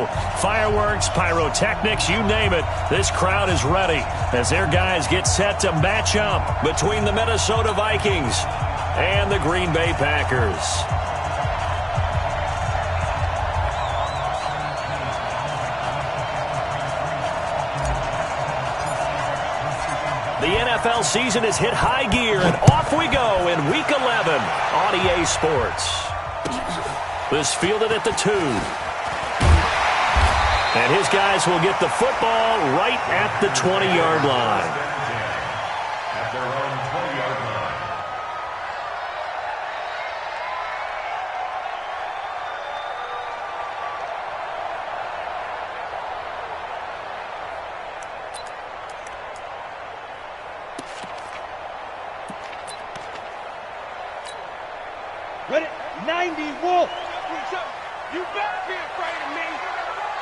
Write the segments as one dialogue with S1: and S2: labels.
S1: go. Fireworks, pyrotechnics, you name it. This crowd is ready as their guys get set to match up between the Minnesota Vikings and the Green Bay Packers. The NFL season has hit high gear, and off we go in Week 11 on EA Sports. This fielded at the 2. And his guys will get the football right at the 20-yard line.
S2: At their own 20-yard line.
S3: Ready? 90, Wolf.
S4: You better be afraid of me.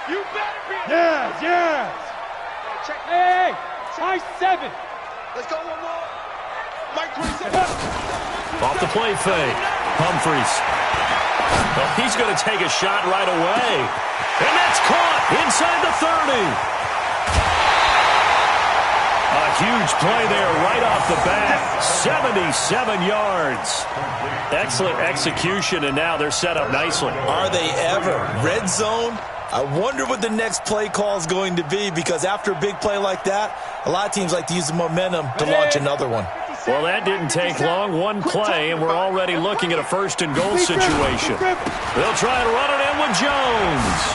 S4: You better be afraid.
S3: Yes.
S4: Check.
S3: Hey, high 7.
S4: Let's go one more. Mike 27.
S1: Off the play fake. Humphries. Well, he's going to take a shot right away. And that's caught inside the 30. A huge play there right off the bat. 77 yards. Excellent execution, and now they're set up nicely.
S5: Are they ever? Red zone? I wonder what the next play call is going to be, because after a big play like that, a lot of teams like to use the momentum to launch another one.
S1: Well, that didn't take long. One play, and we're already looking at a first-and-goal situation. They'll try and run it in with Jones.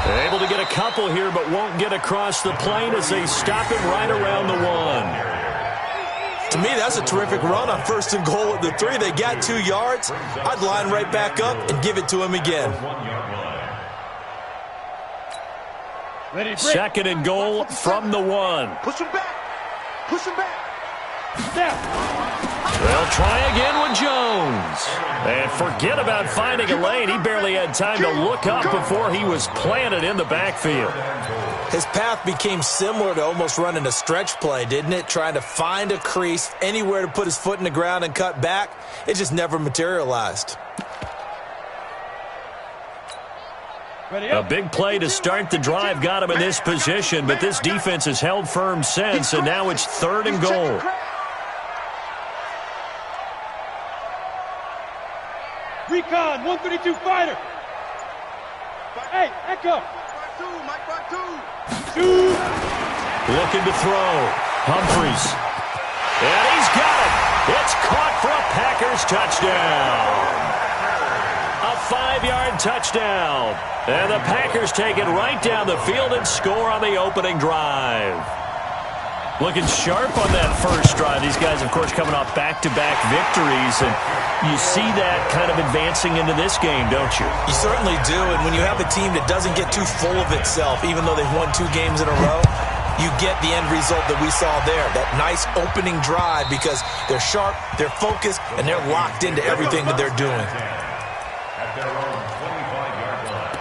S1: They're able to get a couple here, but won't get across the plane as they stop him right around the 1.
S5: To me, that's a terrific run on first and goal at the 3. They got 2 yards. I'd line right back up and give it to him again.
S3: Ready,
S1: Second and goal from the 1.
S4: Push him back. Push him back.
S3: Step.
S1: They'll try again with Jones. And forget about finding a lane. He barely had time to look up before he was planted in the backfield.
S5: His path became similar to almost running a stretch play, didn't it? Trying to find a crease, anywhere to put his foot in the ground and cut back. It just never materialized.
S1: A big play to start the drive got him in this position, but this defense has held firm since, and now it's third and goal.
S3: Recon, 132 fighter. Hey, Echo.
S4: Mike by 2.
S1: Looking to throw. Humphries. And he's got it. It's caught for a Packers touchdown. A 5-yard touchdown. And the Packers take it right down the field and score on the opening drive. Looking sharp on that first drive. These guys, of course, coming off back-to-back victories. And you see that kind of advancing into this game, don't you?
S5: You certainly do. And when you have a team that doesn't get too full of itself, even though they've won 2 games in a row, you get the end result that we saw there. That nice opening drive, because they're sharp, they're focused, and they're locked into everything that they're doing.
S2: At their own 25-yard line.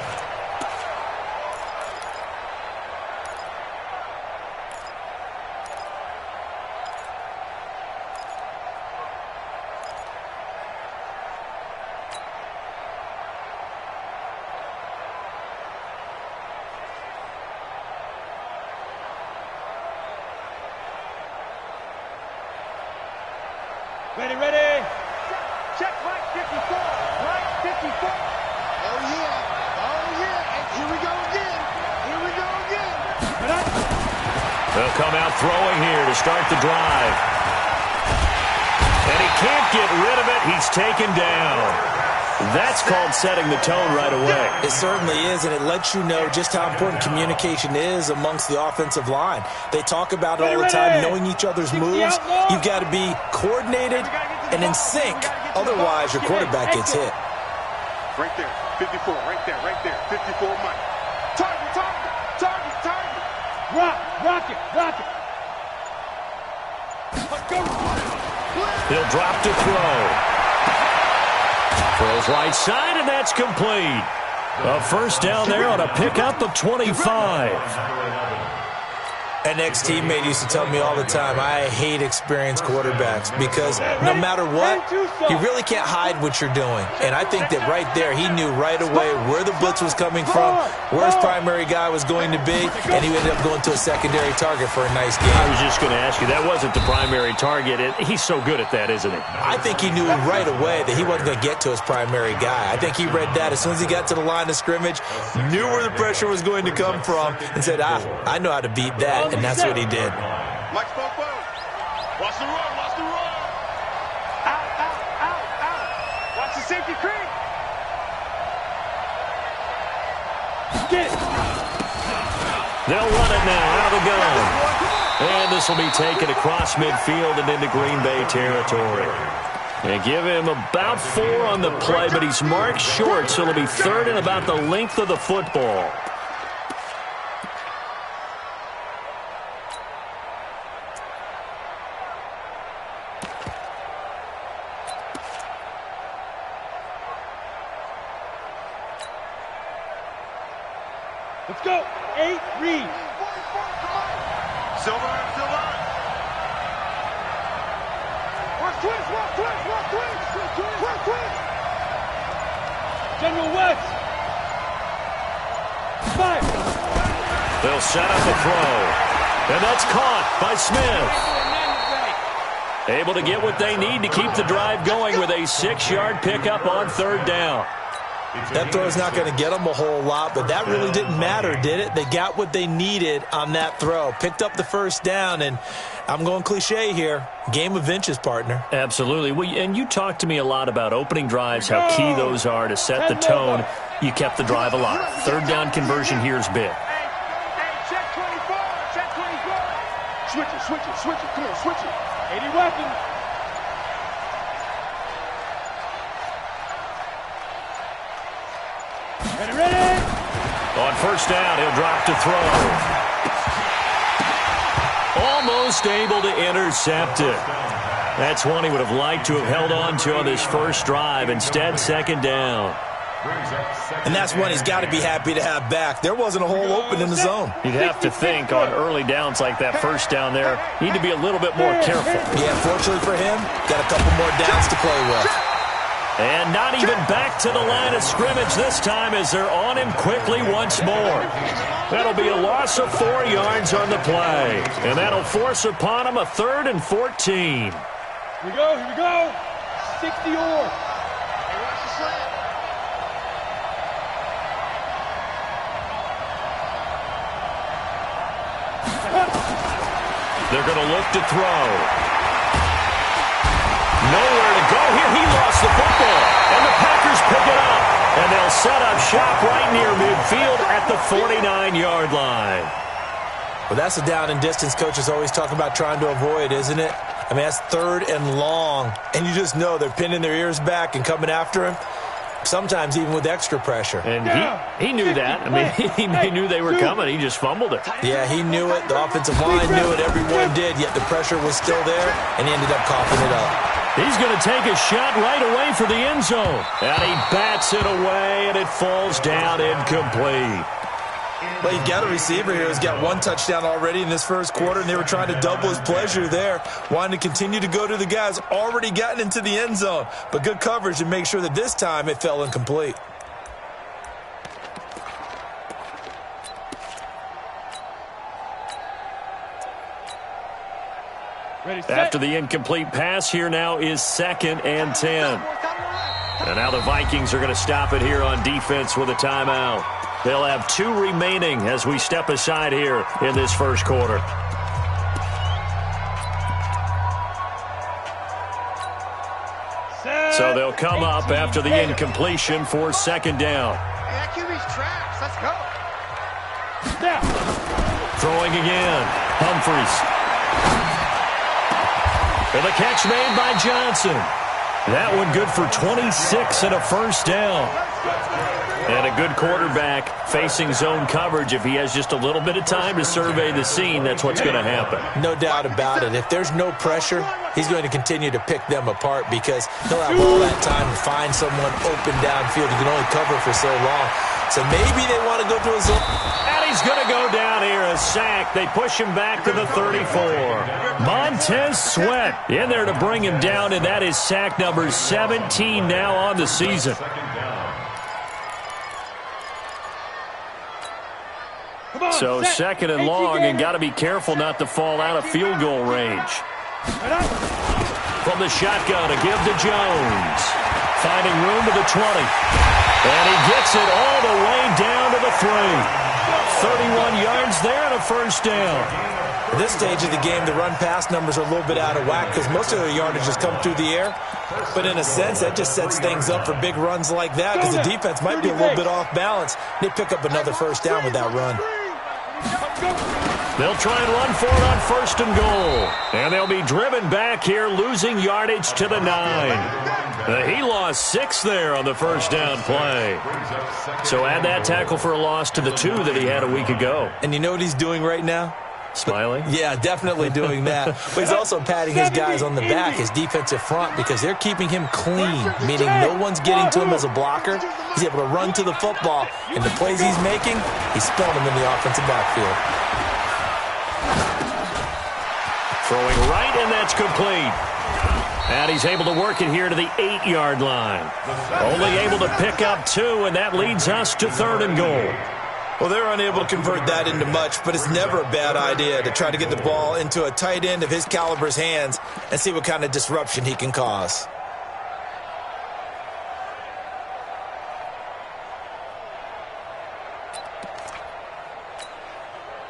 S3: Ready.
S4: Check Mike 54. Mike 54. Oh, yeah. And here we go again.
S1: They'll come out throwing here to start the drive. And he can't get rid of it. He's taken down. That's called setting the tone right away.
S5: It certainly is, and it lets you know just how important communication is amongst the offensive line. They talk about it all the time, knowing each other's moves. You've got to be coordinated and in sync. Otherwise, your quarterback gets hit.
S4: Right there. 54. Right there. 54 Mike. Target.
S3: Rock it. Let's go.
S1: He'll drop to throw. Throws right side, and that's complete. A first down there on a pickup of 25.
S5: An ex-teammate used to tell me all the time, I hate experienced quarterbacks because no matter what, you really can't hide what you're doing. And I think that right there, he knew right away where the blitz was coming from, where his primary guy was going to be, and he ended up going to a secondary target for a nice game.
S1: I was just going to ask you, that wasn't the primary target. He's so good at that, isn't he?
S5: I think he knew right away that he wasn't going to get to his primary guy. I think he read that as soon as he got to the line of scrimmage, knew where the pressure was going to come from, and said, I know how to beat that. And that's what he did.
S4: Mike Spoke. Watch the run, watch the run. Out. Watch the safety creep.
S3: Get it.
S1: They'll run it now out of the gun. And this will be taken across midfield and into Green Bay territory. They give him about 4 on the play, but he's marked short, so it'll be 3rd and about the length of the football.
S3: Let's go. 8 reads.
S4: Silver. Watch twins.
S3: General West. Fire.
S1: They'll set up a throw. And that's caught by Smith. Able to get what they need to keep the drive going with a 6-yard pickup on 3rd down.
S5: That throw is not going to get them a whole lot, but that really didn't matter, did it? They got what they needed on that throw. Picked up the 1st down, and I'm going cliche here. Game of inches, partner.
S1: Absolutely. Well, and you talked to me a lot about opening drives, how key those are to set the tone. You kept the drive alive. 3rd down conversion here is big.
S4: Check 24. Switch it. Come on, switch it.
S3: 80 weapons. Ready.
S1: On 1st down, he'll drop to throw. Almost able to intercept it. That's one he would have liked to have held on to on this first drive. Instead, 2nd down.
S5: And that's one he's got to be happy to have back. There wasn't a hole open in the zone.
S1: You'd have to think on early downs like that 1st down there, need to be a little bit more careful.
S5: Yeah, fortunately for him, got a couple more downs to play with.
S1: And not even back to the line of scrimmage this time as they're on him quickly once more. That'll be a loss of 4 yards on the play. And that'll force upon him a 3rd and 14.
S3: Here we go. 60 or.
S1: They're going to look to throw. Nowhere to go here. He lost the football. And the Packers pick it up. And they'll set up shop right near midfield at the 49-yard line.
S5: Well, that's a down and distance coaches always talk about trying to avoid, isn't it? I mean, that's 3rd and long. And you just know they're pinning their ears back and coming after him. Sometimes even with extra pressure.
S1: And he knew that. I mean, he knew they were coming. He just fumbled it.
S5: Yeah, he knew it. The offensive line knew it. Everyone did. Yet the pressure was still there, and he ended up coughing it up.
S1: He's going to take a shot right away for the end zone. And he bats it away, and it falls down incomplete.
S5: Well, you've got a receiver here who's got 1 touchdown already in this first quarter, and they were trying to double his pleasure there, wanting to continue to go to the guys already gotten into the end zone. But good coverage to make sure that this time it fell incomplete.
S3: Ready, set.
S1: After the incomplete pass, here now is 2nd and 10. And now the Vikings are going to stop it here on defense with a timeout. They'll have 2 remaining as we step aside here in this first quarter. So they'll come up after the incompletion for 2nd down.
S4: That QB's trash. Let's go.
S3: Snap.
S1: Throwing again. Humphries. And the catch made by Johnson. That one good for 26 and a 1st down. And a good quarterback facing zone coverage. If he has just a little bit of time to survey the scene, that's what's going to happen.
S5: No doubt about it. If there's no pressure, he's going to continue to pick them apart because he'll have all that time to find someone open downfield. He can only cover for so long. So maybe they want to go to a zone.
S1: And he's going to go down here, a sack. They push him back to the 34. Montez Sweat in there to bring him down, and that is sack number 17 now on the season. So second and long, and got to be careful not to fall out of field goal range. From the shotgun, a give to Jones. Finding room to the 20. And he gets it all the way down to the 3. 31 yards there and a first down.
S5: At this stage of the game, the run-pass numbers are a little bit out of whack because most of their yardage has come through the air. But in a sense, that just sets things up for big runs like that because the defense might be a little bit off balance. They pick up another first down with that run.
S1: They'll try and run for it on first and goal. And they'll be driven back here, losing yardage to the 9. He lost 6 there on the first down play. So add that tackle for a loss to the 2 that he had a week ago.
S5: And you know what he's doing right now?
S1: Smiling?
S5: Yeah, definitely doing that. But he's also patting his guys on the back, his defensive front, because they're keeping him clean, meaning no one's getting to him as a blocker. He's able to run to the football, and the plays he's making, he's spelling them in the offensive backfield.
S1: Throwing right, and that's complete. And he's able to work it here to the 8-yard line. Only able to pick up 2, and that leads us to 3rd and goal.
S5: Well, they're unable to convert that into much, but it's never a bad idea to try to get the ball into a tight end of his caliber's hands and see what kind of disruption he can cause.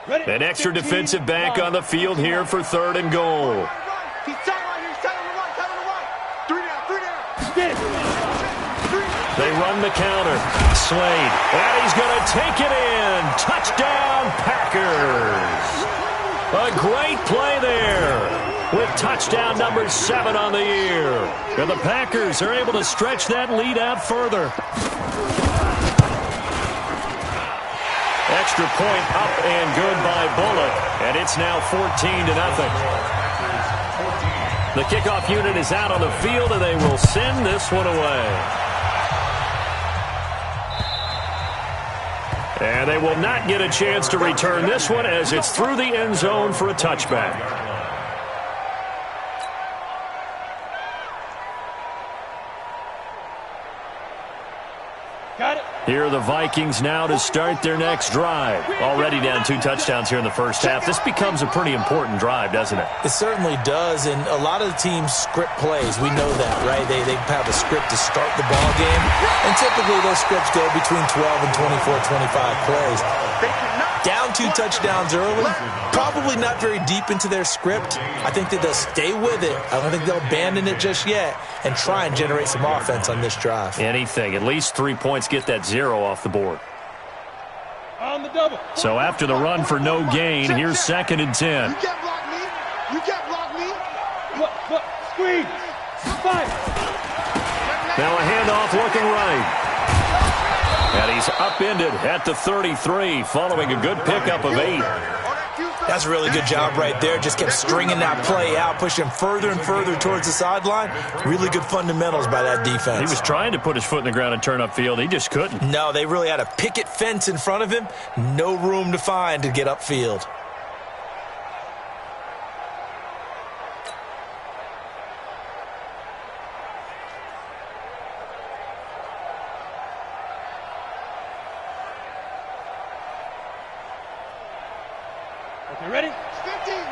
S1: An extra defensive back on the field here for 3rd and goal.
S4: He's tight right here. He's tight on the right. Tight on the right. 3 down.
S1: They run the counter. Slade. And he's going to take it in. Touchdown, Packers. A great play there with touchdown number 7 on the year. And the Packers are able to stretch that lead out further. Extra point up and good by Bullock. And it's now 14-0. The kickoff unit is out on the field, and they will send this one away. And they will not get a chance to return this one as it's through the end zone for a touchback.
S3: Got it.
S1: Here are the Vikings now to start their next drive. Already down 2 touchdowns here in the first half. This becomes a pretty important drive, doesn't it?
S5: It certainly does, and a lot of the teams script plays. We know that, right? They have a script to start the ball game, and typically those scripts go between 12 and 24, 25 plays. Down 2 touchdowns early, probably not very deep into their script. I think that they'll stay with it. I don't think they'll abandon it just yet and try and generate some offense on this drive.
S1: Anything. At least 3 points, get that 0 off the board.
S3: On the double.
S1: So after the run for no gain, here's 2nd and 10.
S4: You can't block me. You can't block me.
S3: Look. Screen. Fire.
S1: Now a handoff looking right. And he's upended at the 33 following a good pickup of 8.
S5: That's a really good job right there. Just kept stringing that play out, pushing further and further towards the sideline. Really good fundamentals by that defense.
S1: He was trying to put his foot in the ground and turn upfield. He just couldn't.
S5: No, they really had a picket fence in front of him. No room to find to get upfield.
S3: You ready?
S4: 50.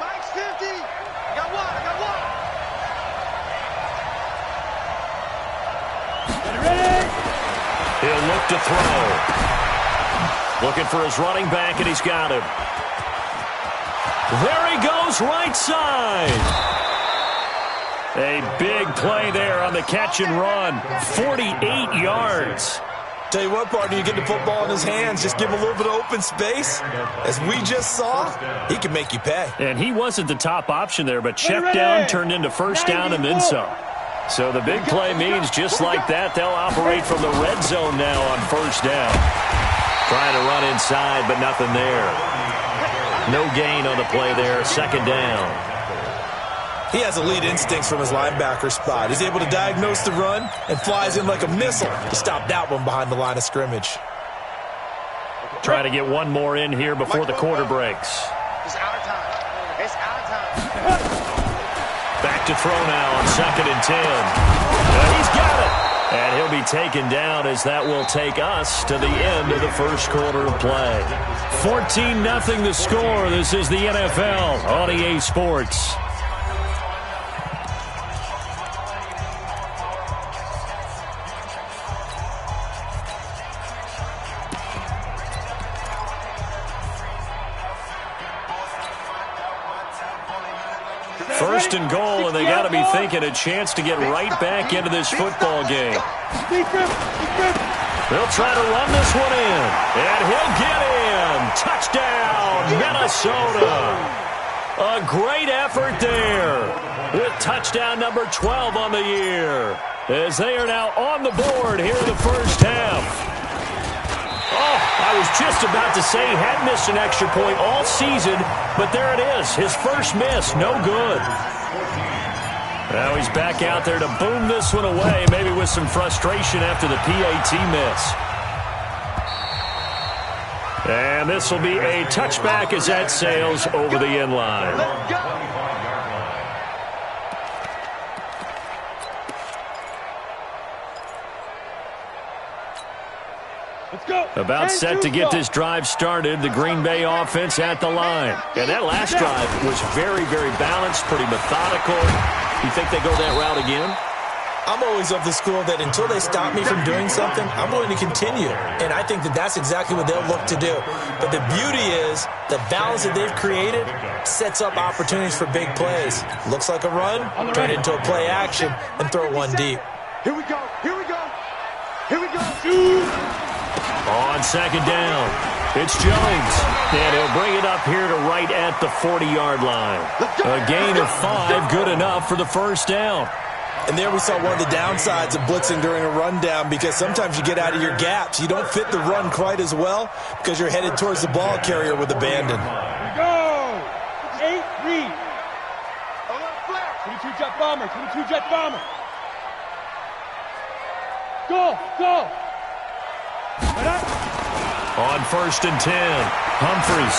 S4: Mike's 50. I got one.
S3: Ready?
S1: He'll look to throw. Looking for his running back, and he's got him. There he goes, right side. A big play there on the catch and run. 48 yards.
S5: Tell you what, partner, you get the football in his hands, just give him a little bit of open space. As we just saw, he can make you pay.
S1: And he wasn't the top option there, but check down turned into first down and then some. So the big play means just like that, they'll operate from the red zone now on first down. Trying to run inside, but nothing there. No gain on the play there, 2nd down.
S5: He has elite instincts from his linebacker spot. He's able to diagnose the run and flies in like a missile to stop that one behind the line of scrimmage.
S1: Trying to get one more in here before the quarter breaks.
S6: It's our time. It's our time.
S1: Back to throw now on 2nd and 10. And he's got it. And he'll be taken down as that will take us to the end of the first quarter of play. 14-0 the score. This is the NFL on EA Sports. First and goal, and they got to be thinking a chance to get right back into this football game. They'll try to run this one in, and he'll get in. Touchdown, Minnesota. A great effort there with touchdown number 12 on the year, as they are now on the board here in the first half. Oh, I was just about to say he had missed an extra point all season, but there it is. His first miss, no good. Now he's back out there to boom this one away, maybe with some frustration after the PAT miss. And this will be a touchback as that sails over the end line. About set to get this drive started, the Green Bay offense at the line. And that last drive was very, very balanced, pretty methodical. You think they go that route again?
S5: I'm always of the school that until they stop me from doing something, I'm going to continue. And I think that that's exactly what they'll look to do. But the beauty is the balance that they've created sets up opportunities for big plays. Looks like a run, turn it into a play action, and throw one deep.
S4: Here we go. Here we go. Here we go.
S1: On 2nd down, it's Jones, and he'll bring it up here to right at the 40-yard line. A gain of 5, good enough for the first down.
S5: And there we saw one of the downsides of blitzing during a rundown, because sometimes you get out of your gaps. You don't fit the run quite as well because you're headed towards the ball carrier with abandon.
S3: Go! 8, read. 22 jet bomber, 22 jet bomber. Go, go.
S1: On 1st and 10, Humphreys.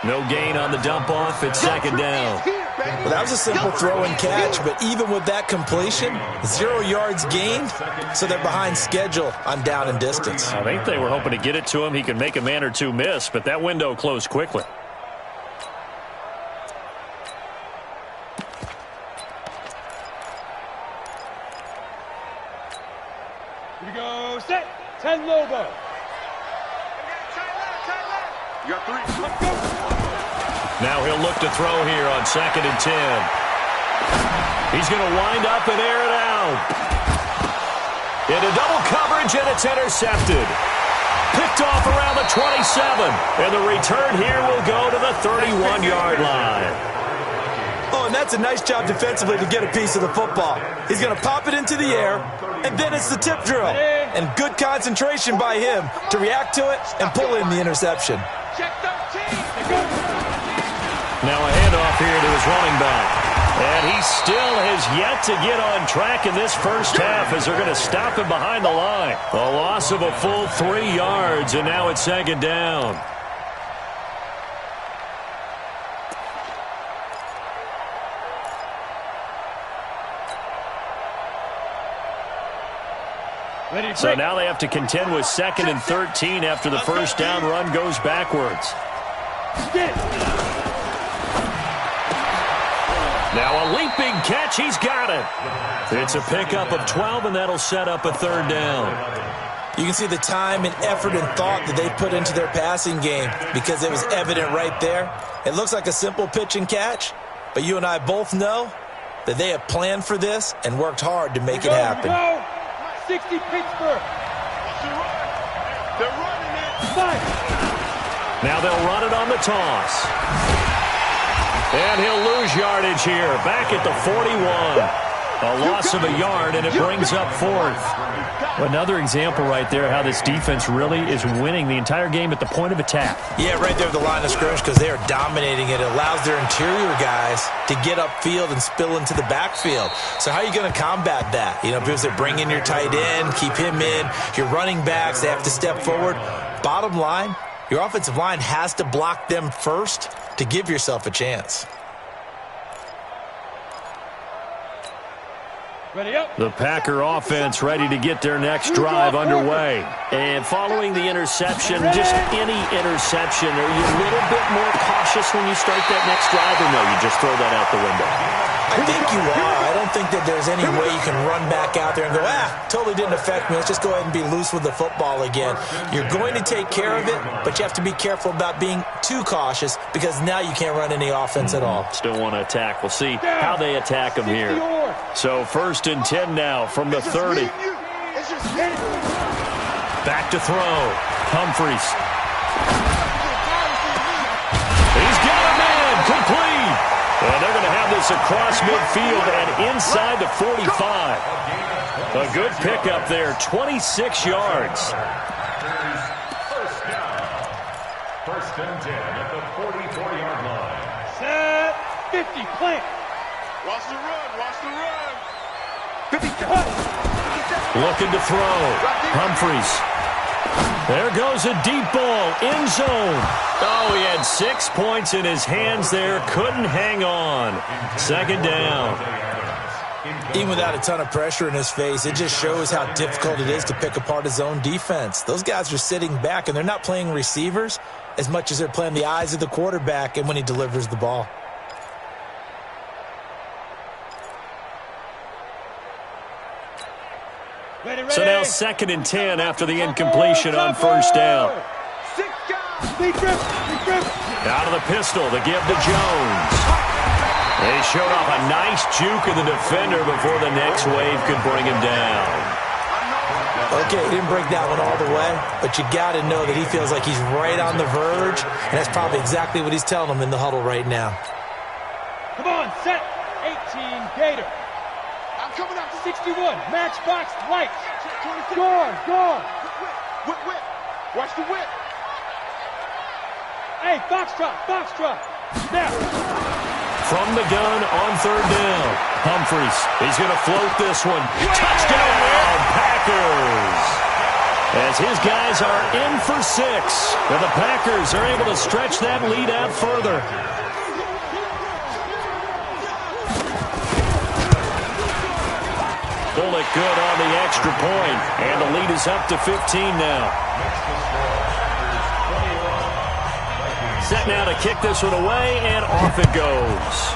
S1: No gain on the dump off. It's 2nd down.
S5: Well, that was a simple throw and catch, but even with that completion, 0 yards gained, so they're behind schedule on down and distance.
S1: I think they were hoping to get it to him. He could make a man or two miss, but that window closed quickly.
S3: Here we go, set. 10 Lobo.
S4: You got 3.
S3: Let's go.
S1: Now he'll look to throw here on 2nd and 10. He's going to wind up and air it out. Into double coverage, and it's intercepted. Picked off around the 27. And the return here will go to the 31-yard line.
S5: Oh, and that's a nice job defensively to get a piece of the football. He's going to pop it into the air, and then it's the tip drill. And good concentration by him to react to it and pull in the interception.
S3: Check 13.
S1: Now a handoff here to his running back. And he still has yet to get on track in this first half as they're going to stop him behind the line. A loss of a full 3 yards, and now it's 2nd down. So now they have to contend with 2nd and 13 after the first down run goes backwards. Now a leaping catch. He's got it. It's a pickup of 12, and that'll set up a 3rd down.
S5: You can see the time and effort and thought that they put into their passing game because it was evident right there. It looks like a simple pitch and catch, but you and I both know that they have planned for this and worked hard to make it happen.
S3: 60 Pittsburgh.
S4: They're running it.
S3: 5.
S1: Now they'll run it on the toss. And he'll lose yardage here, back at the 41. A loss of a yard, and it brings up fourth. Another example right there how this defense really is winning the entire game at the point of attack.
S5: Yeah, right there at the line of scrimmage because they are dominating it. It allows their interior guys to get upfield and spill into the backfield. So how are you going to combat that? You know, people say bring in your tight end, keep him in. Your running backs, they have to step forward. Bottom line, your offensive line has to block them first to give yourself a chance.
S3: Ready up.
S1: The Packer offense ready to get their next drive underway. And following the interception, just any interception, are you a little bit more cautious when you start that next drive, or no, you just throw that out the window?
S5: I think you are. I don't think that there's any way you can run back out there and go, totally didn't affect me. Let's just go ahead and be loose with the football again. You're going to take care of it, but you have to be careful about being too cautious because now you can't run any offense at all.
S1: Still want to attack. We'll see how they attack them here. So 1st and 10 now from the 30. Back to throw. Humphreys. He's got a man. Complete. And they're going to have this across midfield and inside the 45. A good pickup there, 26 yards.
S2: First and 10 at the 44-yard line.
S3: Set. 50. Plant.
S4: Watch the run. Watch the run.
S3: 50. Cut.
S1: Looking to throw. Humphreys. There goes a deep ball, end zone. Oh, he had 6 points in his hands there. Couldn't hang on. 2nd down.
S5: Even without a ton of pressure in his face, it just shows how difficult it is to pick apart his own defense. Those guys are sitting back, and they're not playing receivers as much as they're playing the eyes of the quarterback and when he delivers the ball.
S1: So now 2nd and 10 after the incompletion on 1st down. Out of the pistol, the give to Jones. They showed off a nice juke of the defender before the next wave could bring him down.
S5: Okay, he didn't break that one all the way, but you got to know that he feels like he's right on the verge, and that's probably exactly what he's telling them in the huddle right now.
S3: Come on, set. 18, Gator.
S4: I'm coming out.
S3: 61, matchbox, lights. Gone.
S4: Whip. Watch the whip.
S3: Hey, Foxtrot. Now.
S1: From the gun on 3rd down. Humphreys, he's going to float this one. Touchdown, Packers! As his guys are in for 6. And the Packers are able to stretch that lead out further. Bullock good on the extra point, and the lead is up to 15 now. Set now to kick this one away, and off it goes.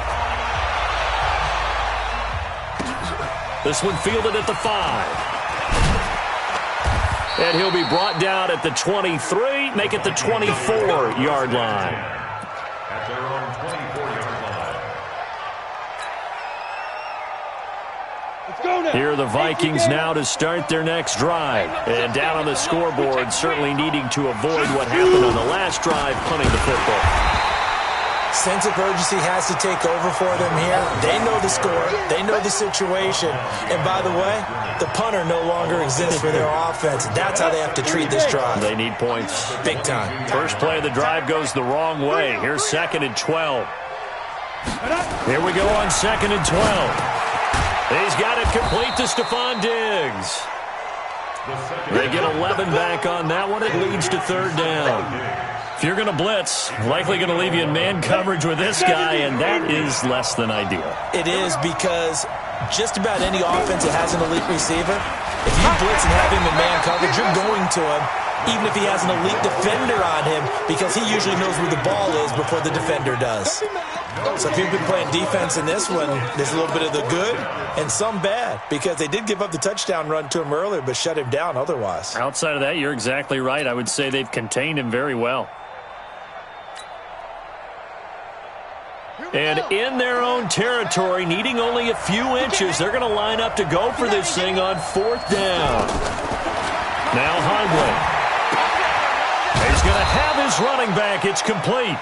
S1: This one fielded at the 5. And he'll be brought down at the 23, make it the 24-yard line.
S2: At their own 24-yard line.
S3: Let's go now.
S1: Here are the Vikings now to start their next drive. And down on the scoreboard, certainly needing to avoid what happened on the last drive, punting the football.
S5: Sense of urgency has to take over for them here. They know the score. They know the situation. And by the way, the punter no longer exists for their offense. That's how they have to treat this drive.
S1: They need points.
S5: Big time.
S1: First play of the drive goes the wrong way. Here's 2nd and 12. Here we go on 2nd and 12. He's got it complete to Stephon Diggs. They get 11 back on that one. It leads to 3rd down. If you're going to blitz, likely going to leave you in man coverage with this guy, and that is less than ideal.
S5: It is because just about any offense that has an elite receiver, if you blitz and have him in man coverage, you're going to him, even if he has an elite defender on him, because he usually knows where the ball is before the defender does. So if you've been playing defense in this one, there's a little bit of the good and some bad, because they did give up the touchdown run to him earlier, but shut him down otherwise.
S1: Outside of that, you're exactly right. I would say they've contained him very well. And in their own territory, needing only a few inches, they're going to line up to go for this thing on 4th down. Now Hundley. He's going to have his running back. It's complete.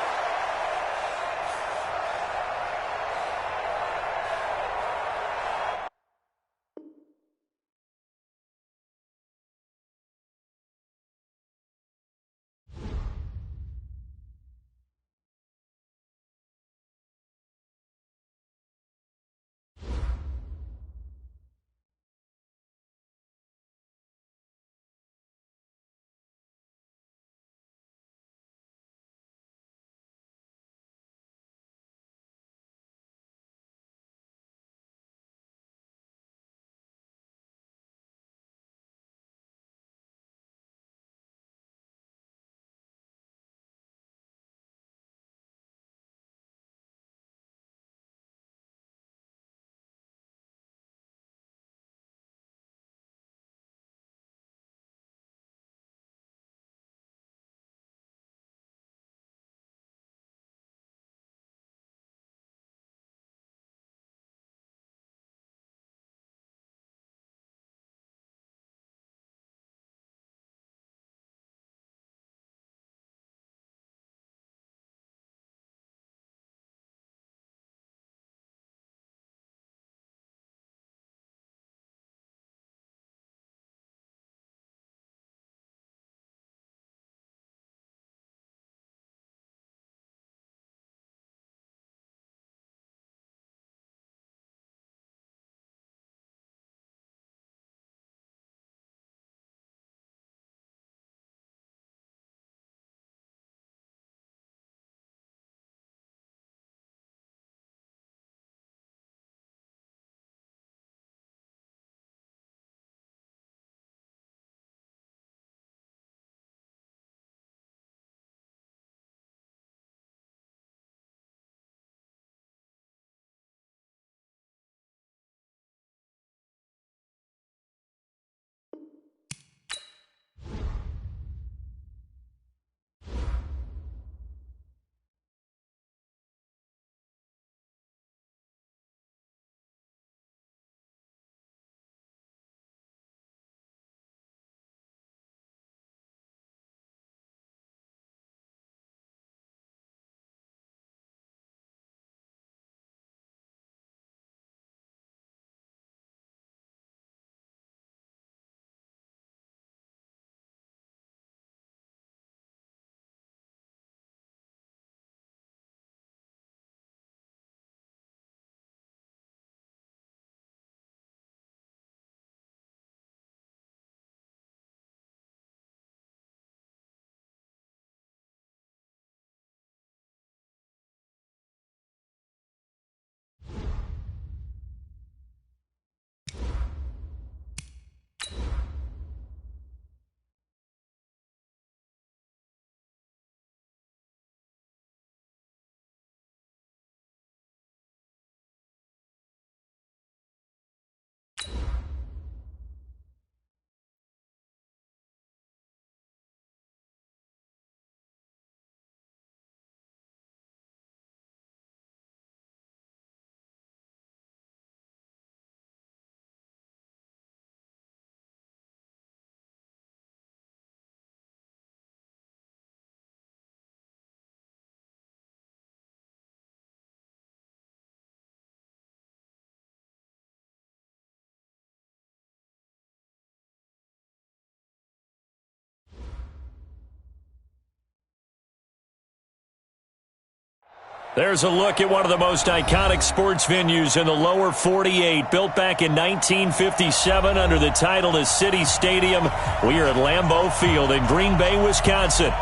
S1: There's a look at one of the most iconic sports venues in the lower 48. Built back in 1957 under the title of City Stadium. We are at Lambeau Field in Green Bay, Wisconsin.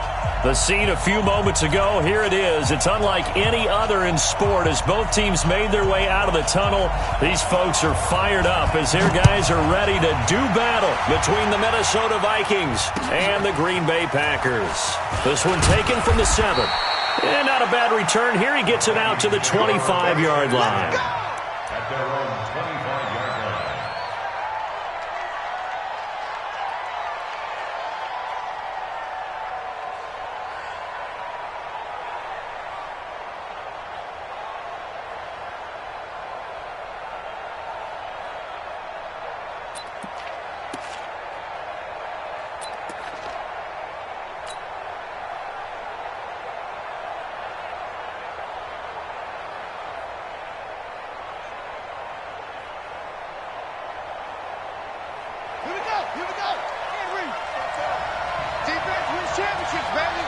S1: The scene a few moments ago, here it is. It's unlike any other in sport as both teams made their way out of the tunnel. These folks are fired up as their guys are ready to do battle between the Minnesota Vikings and the Green Bay Packers. This one taken from the 7. And not a bad return here. He gets it out to the 25-yard line.
S2: At their own 25-yard line.
S6: Here we go. Henry. Defense wins championships, baby.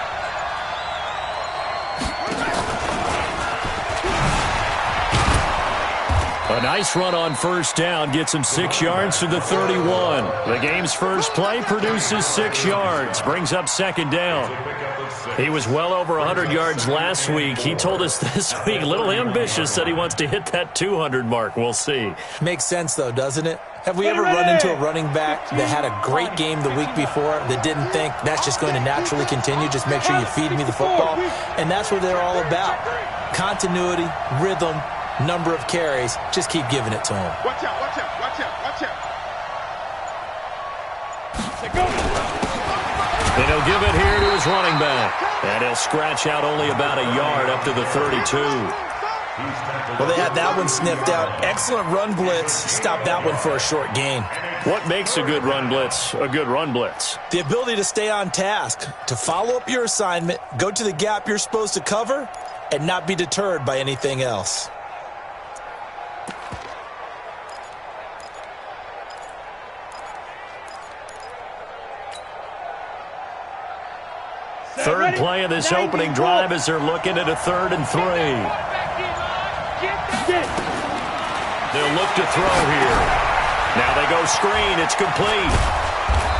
S1: A nice run on first down gets him 6 yards to the 31. The game's first play produces 6 yards, brings up second down. He was well over 100 yards last week. He told us this week, a little ambitious, that he wants to hit that 200 mark. We'll see.
S5: Makes sense, though, doesn't it? Have we ever run into a running back that had a great game the week before that didn't think that's just going to naturally continue? Just make sure you feed me the football. And that's what they're all about. Continuity, rhythm, number of carries. Just keep giving it to him.
S4: Watch out, watch out, watch out, watch out.
S1: And he'll give it here to his running back. And he'll scratch out only about a yard up to the 32.
S5: Well, they had that one sniffed out. Excellent run blitz. Stop that one for a short gain.
S1: What makes a good run blitz a good run blitz?
S5: The ability to stay on task, to follow up your assignment, go to the gap you're supposed to cover, and not be deterred by anything else.
S1: Third play of this opening drive as they're looking at a 3rd and 3. They'll look to throw here. Now they go screen. It's complete.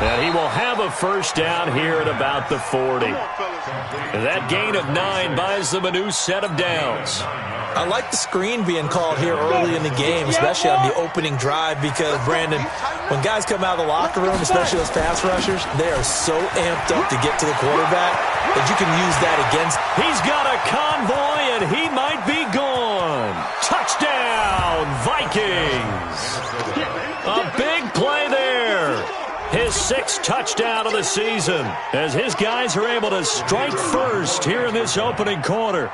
S1: And he will have a first down here at about the 40. That gain of 9 buys them a new set of downs.
S5: I like the screen being called here early in the game, especially on the opening drive, because, Brandon, when guys come out of the locker room, especially those pass rushers, they are so amped up to get to the quarterback that you can use that against.
S1: He's got a convoy, and he might be gone. Touchdown, Vikings. A big play there. His 6th touchdown of the season as his guys are able to strike first here in this opening quarter.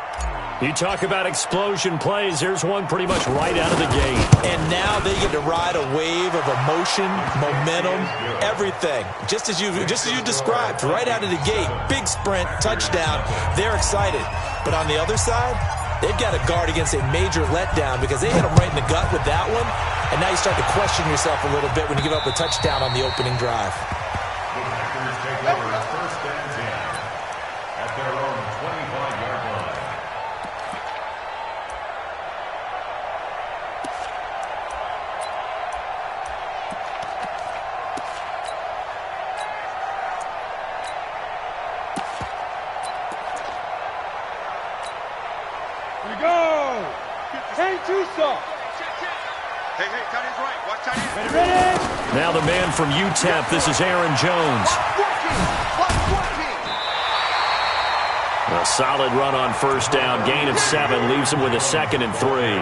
S1: You talk about explosion plays. There's one pretty much right out of the gate.
S5: And now they get to ride a wave of emotion, momentum, everything. Just as you described, right out of the gate. Big sprint, touchdown. They're excited. But on the other side, they've got to guard against a major letdown because they hit them right in the gut with that one. And now you start to question yourself a little bit when you give up a touchdown on the opening drive.
S2: The Packers take over first and 10 at their own 25-yard line.
S3: Here we go. Hey, Tucson.
S4: Hey, tight end's right. Watch tight end.
S3: Ready?
S1: Now the man from UTEP, this is Aaron Jones. A solid run on first down. Gain of 7 leaves him with a 2nd and 3.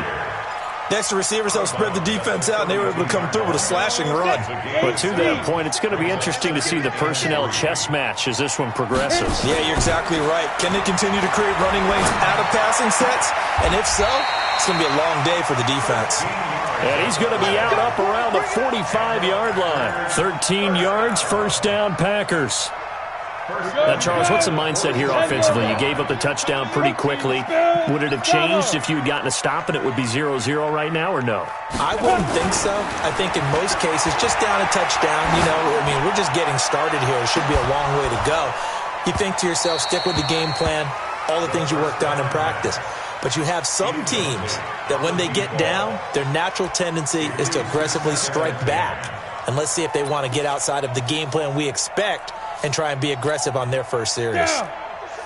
S5: Next, the receivers help spread the defense out, and they were able to come through with a slashing run.
S1: But to that point, it's going to be interesting to see the personnel chess match as this one progresses.
S5: Yeah, you're exactly right. Can they continue to create running lanes out of passing sets? And if so, it's going to be a long day for the defense.
S1: And he's going to be out up around the 45-yard line. 13 yards, first down, Packers. Now, Charles, what's the mindset here offensively? You gave up the touchdown pretty quickly. Would it have changed if you had gotten a stop and it would be 0-0 right now, or no?
S5: I wouldn't think so. I think in most cases, just down a touchdown, we're just getting started here. It should be a long way to go. You think to yourself, stick with the game plan, all the things you worked on in practice. But you have some teams that when they get down, their natural tendency is to aggressively strike back. And let's see if they want to get outside of the game plan we expect and try and be aggressive on their first series.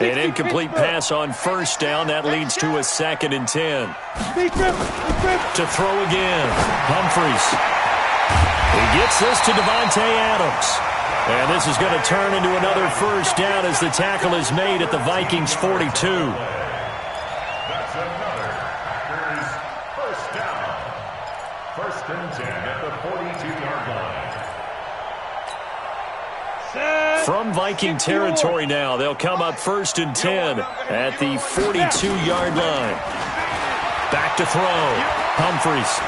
S1: An incomplete pass on first down. That leads to a 2nd and 10. To throw again. Humphries. He gets this to Davante Adams. And this is going to turn into another first down as the tackle is made at the Vikings 42.
S2: That's another Packers first down. 1st and 10 at the 42-yard line.
S1: From Viking territory now, they'll come up 1st and 10 at the 42-yard line. Back to throw. Humphries.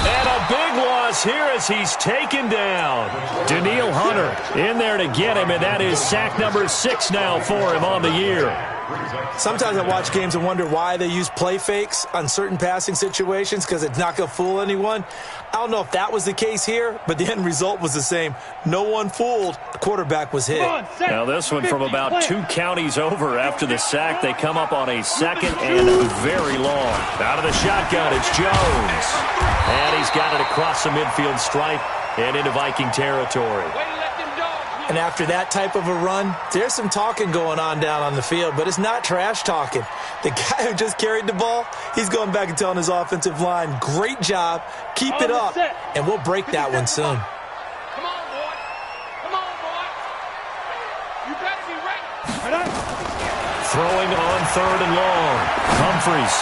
S1: And a big loss here as he's taken down. Danielle Hunter in there to get him, and that is sack number 6 now for him on the year.
S5: Sometimes I watch games and wonder why they use play fakes on certain passing situations because it's not going to fool anyone. I don't know if that was the case here, but the end result was the same. No one fooled. The quarterback was hit.
S1: Now this one from about 2 counties over after the sack. They come up on a 2nd and very long. Out of the shotgun, it's Jones. And he's got it across the midfield stripe and into Viking territory.
S5: And after that type of a run, there's some talking going on down on the field, but it's not trash talking. The guy who just carried the ball, he's going back and telling his offensive line, great job, keep it up, and we'll break that one soon.
S6: Come on, boy. Come on, boy. You better be ready.
S1: Throwing on 3rd and long. Humphries.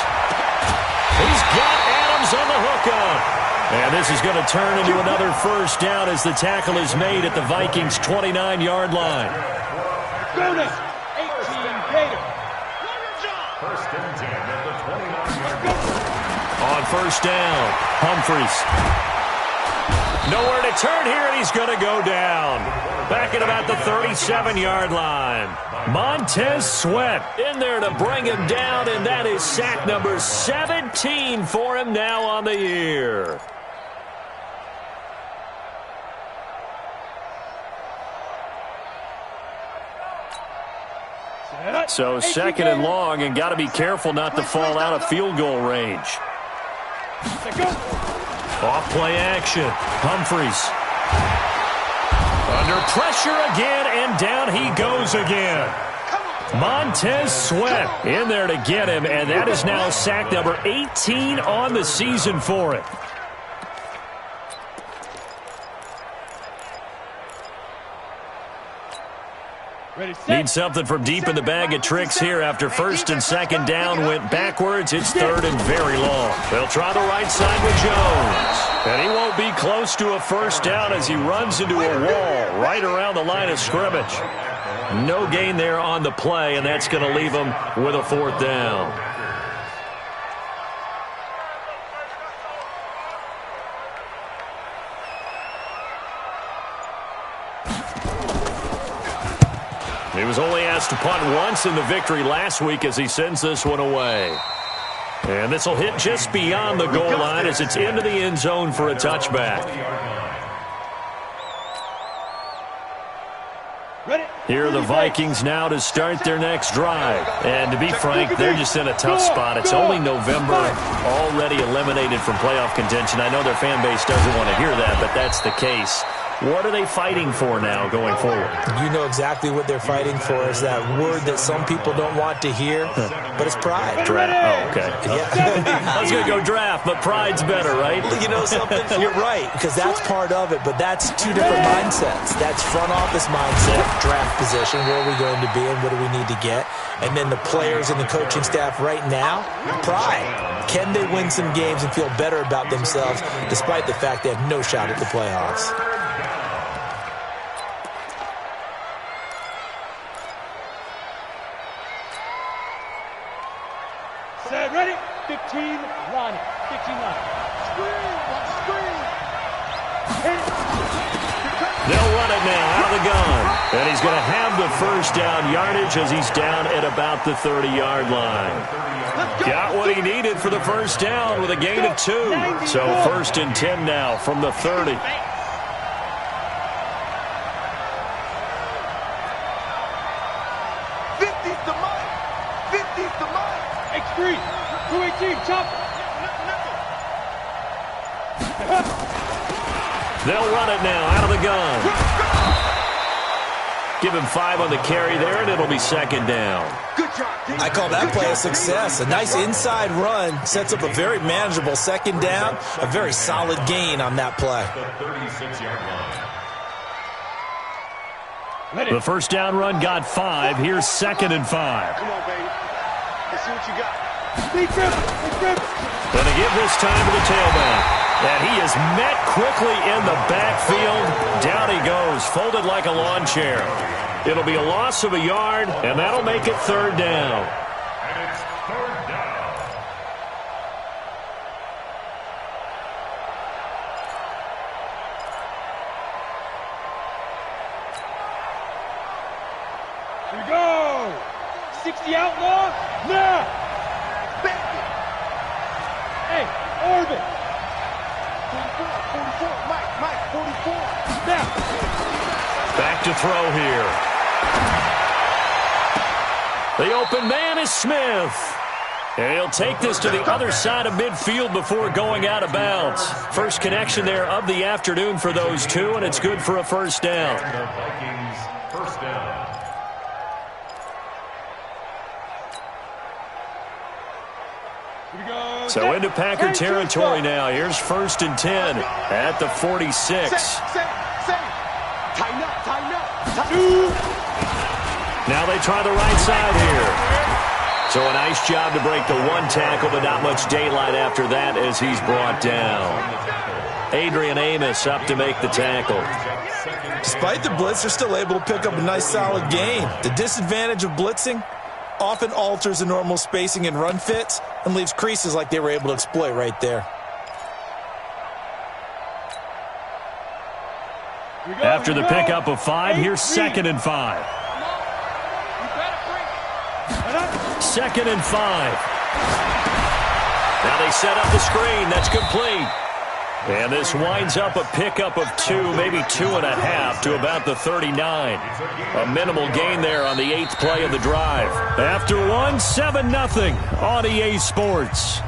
S1: He's got Adams on the hookup. And this is going to turn into another first down as the tackle is made at the Vikings' 29-yard line.
S3: Go now. 18 Gator.
S2: 1st and 10 at the 29-yard line.
S1: On first down, Humphries. Nowhere to turn here, and he's going to go down. Back at about the 37-yard line. Montez Sweat in there to bring him down, and that is sack number 17 for him now on the year. So 2nd and long, and got to be careful not to fall out of field goal range. Off play action. Humphries. Under pressure again, and down he goes again. Montez Sweat in there to get him, and that is now sack number 18 on the season for him. Need something from deep in the bag of tricks here after 1st and 2nd down went backwards. It's 3rd and very long. They'll try the right side with Jones. And he won't be close to a first down as he runs into a wall right around the line of scrimmage. No gain there on the play, and that's going to leave him with a 4th down. He was only asked to punt once in the victory last week as he sends this one away. And this will hit just beyond the goal line as it's into the end zone for a touchback. Here are the Vikings now to start their next drive. And to be frank, they're just in a tough spot. It's only November, already eliminated from playoff contention. I know their fan base doesn't want to hear that, but that's the case. What are they fighting for now going forward?
S5: You know exactly what they're fighting for. Is that word that some people don't want to hear, but it's pride.
S1: Draft. Oh, okay.
S5: Yeah.
S1: I was going to go draft, but pride's better, right?
S5: You know something? You're right, because that's part of it, but that's 2 different mindsets. That's front office mindset, draft position, where are we going to be and what do we need to get? And then the players and the coaching staff right now, pride. Can they win some games and feel better about themselves despite the fact they have no shot at the playoffs?
S3: Set, ready? 15 line. 15 line.
S6: Screen.
S1: They'll run it now out of the gun. And he's going to have the first down yardage as he's down at about the 30-yard line. Got what he needed for the first down with a gain of 2. So 1st and 10 now from the 30.
S3: 218, chop.
S1: They'll run it now out of the gun. Give him 5 on the carry there, and it'll be second down.
S4: Good job, D.
S5: I call that play a success. A nice inside run sets up a very manageable second down. A very solid gain on that play.
S2: The 36-yard line.
S1: The first down run got 5. Here's second and 5.
S4: Come on, baby. Let's see what you got.
S3: Big grip.
S1: Going to give this time to the tailback. And he is met quickly in the backfield. Down he goes, folded like a lawn chair. It'll be a loss of a yard, and that'll make it third down.
S2: And it's third down.
S3: Here we go. 60 outlaw. Now. Hey, Orbit.
S4: 44, Mike, 44.
S3: Now.
S1: Back to throw here. The open man is Smith. And he'll take this to the other side of midfield before going out of bounds. First connection there of the afternoon for those two, and it's good for a first down.
S2: The Vikings first down.
S3: Here we go.
S1: So into Packer territory now. Here's first and 10 at the 46.
S4: Tighten up.
S1: Now they try the right side here. So a nice job to break the one tackle, but not much daylight after that as he's brought down. Adrian Amos up to make the tackle.
S5: Despite the blitz, they're still able to pick up a nice solid gain. The disadvantage of blitzing often alters the normal spacing and run fits and leaves creases like they were able to exploit right there.
S1: After the pickup of 5, here's second and 5. Second and 5. Now they set up the screen. That's complete. And this winds up a pickup of 2, maybe 2.5 to about the 39. A minimal gain there on the 8th play of the drive. After 1, 7-0 on EA Sports.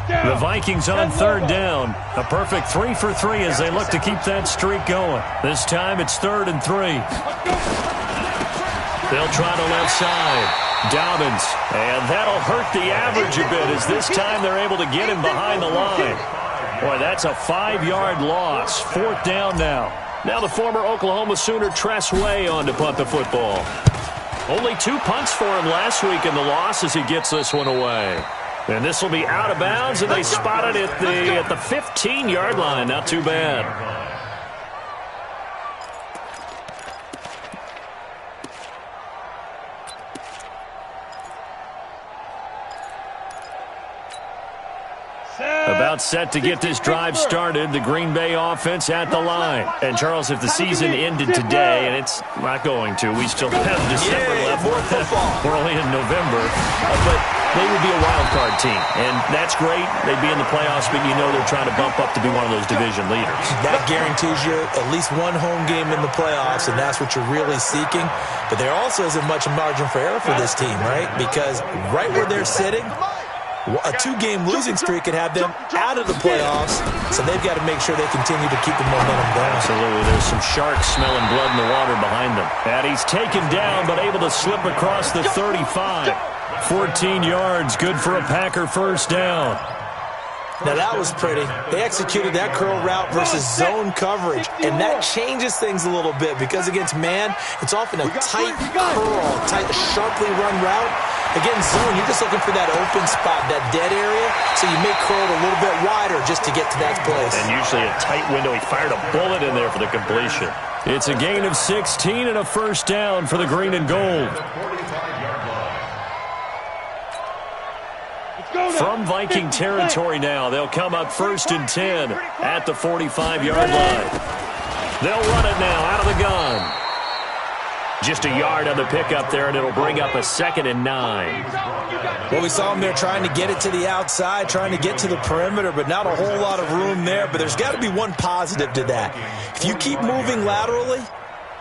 S1: The Vikings on third down. A perfect 3 for 3 as they look to keep that streak going. This time it's 3rd and 3. They'll try the left side. Dobbins. And that'll hurt the average a bit as this time they're able to get him behind the line. Boy, that's a 5-yard loss. 4th down now. Now the former Oklahoma Sooner Tress Way on to punt the football. Only 2 punts for him last week in the loss as he gets this one away. And this will be out of bounds, and they spot it at the 15-yard line. Not too bad. About set to get this drive started. The Green Bay offense at the line. And, Charles, if the season ended today, and it's not going to, we still have December left. We're only in November. But they would be a wild card team, and that's great. They'd be in the playoffs, but you know they're trying to bump up to be one of those division leaders.
S5: That guarantees you at least one home game in the playoffs, and that's what you're really seeking. But there also isn't much margin for error for this team, right? Because right where they're sitting, a 2-game losing streak could have them out of the playoffs, so they've got to make sure they continue to keep the momentum going.
S1: Absolutely. There's some sharks smelling blood in the water behind them. And he's taken down, but able to slip across the 35. 14 yards, good for a Packer first down.
S5: Now that was pretty. They executed that curl route versus zone coverage, and that changes things a little bit because against man, it's often a tight curl, tight, sharply run route. Against zone, you're just looking for that open spot, that dead area, so you may curl it a little bit wider just to get to that place.
S1: And usually a tight window. He fired a bullet in there for the completion. It's a gain of 16 and a first down for the green and gold. From Viking territory now, they'll come up 1st and 10 at the 45-yard line. They'll run it now out of the gun. Just a yard on the pickup there, and it'll bring up a 2nd and 9.
S5: Well, we saw him there trying to get it to the outside, trying to get to the perimeter, but not a whole lot of room there. But there's got to be one positive to that. If you keep moving laterally,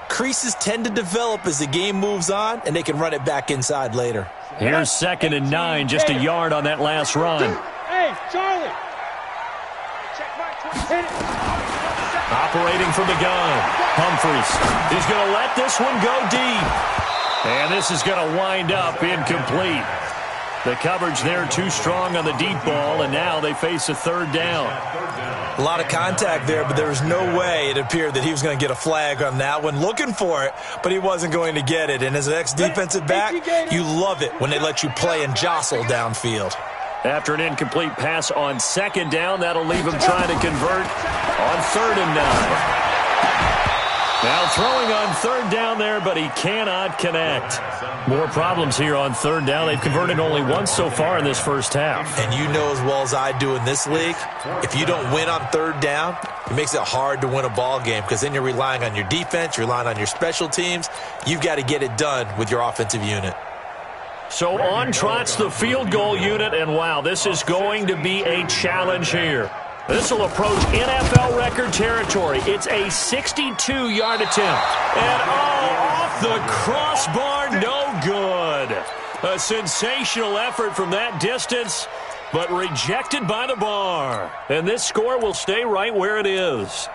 S5: creases tend to develop as the game moves on, and they can run it back inside later.
S1: Here's 2nd and 9, just a yard on that last run.
S3: Hey, Charlie. Hit it.
S1: Operating from the gun, Humphries. He's going to let this one go deep. And this is going to wind up incomplete. The coverage there too strong on the deep ball, and now they face a 3rd down.
S5: A lot of contact there, but there was no way it appeared that he was going to get a flag on that one. Looking for it, but he wasn't going to get it. And as an ex-defensive back, you love it when they let you play and jostle downfield.
S1: After an incomplete pass on 2nd down, that'll leave him trying to convert on 3rd and 9. Now throwing on 3rd down there, but he cannot connect. More problems here on 3rd down. They've converted only once so far in this first half.
S5: And you know as well as I do in this league, if you don't win on 3rd down, it makes it hard to win a ball game because then you're relying on your defense, you're relying on your special teams. You've got to get it done with your offensive unit.
S1: So on trots the field goal unit, and wow, this is going to be a challenge here. This will approach NFL record territory. It's a 62-yard attempt. And off the crossbar, no good. A sensational effort from that distance, but rejected by the bar. And this score will stay right where it is.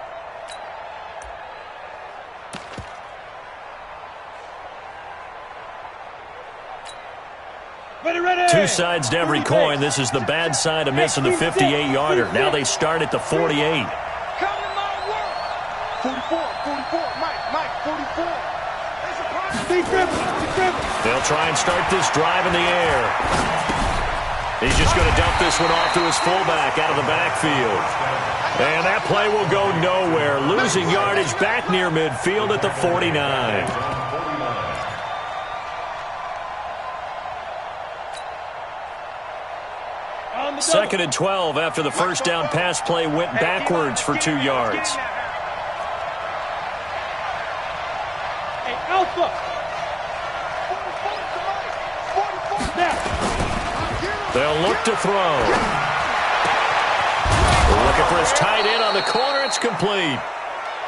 S3: Ready.
S1: Two sides to every coin. This is the bad side of missing the 58-yarder. Now they start at the 48.
S6: Come to my work. 44, Mike, 44.
S1: They'll try and start this drive in the air. He's just going to dump this one off to his fullback out of the backfield. And that play will go nowhere. Losing yardage back near midfield at the 49. 2nd and 12 after the first down pass play went backwards for 2 yards.
S3: Hey, Alpha.
S1: They'll look to throw. Looking for his tight end on the corner. It's complete.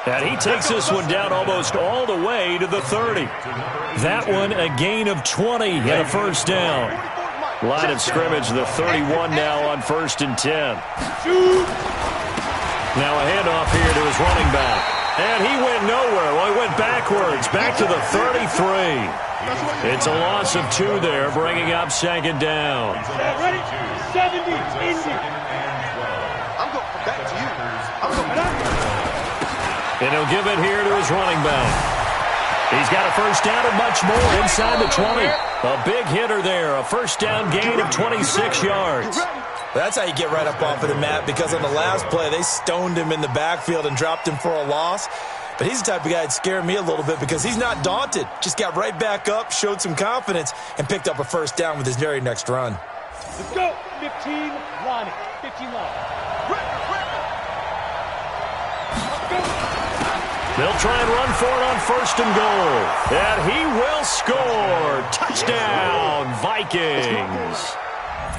S1: And he takes this one down almost all the way to the 30. That one a gain of 20 and a first down. Line of scrimmage, the 31 now on 1st and 10. Now a handoff here to his running back. And he went nowhere. Well, he went backwards, back to the 33. It's a loss of 2 there, bringing up 2nd down.
S3: Ready? 70, Indy.
S4: I'm going back to you. I'm going back.
S1: And he'll give it here to his running back. He's got a first down and much more inside the 20. A big hitter there, a first down gain of 26 yards.
S5: That's how you get right up off of the mat, because on the last play, they stoned him in the backfield and dropped him for a loss. But he's the type of guy that scared me a little bit because he's not daunted. Just got right back up, showed some confidence, and picked up a first down with his very next run.
S3: Let's go. 15, Lonnie. 15 line.
S1: They'll try and run for it on 1st and goal. And he will score. Touchdown, Vikings.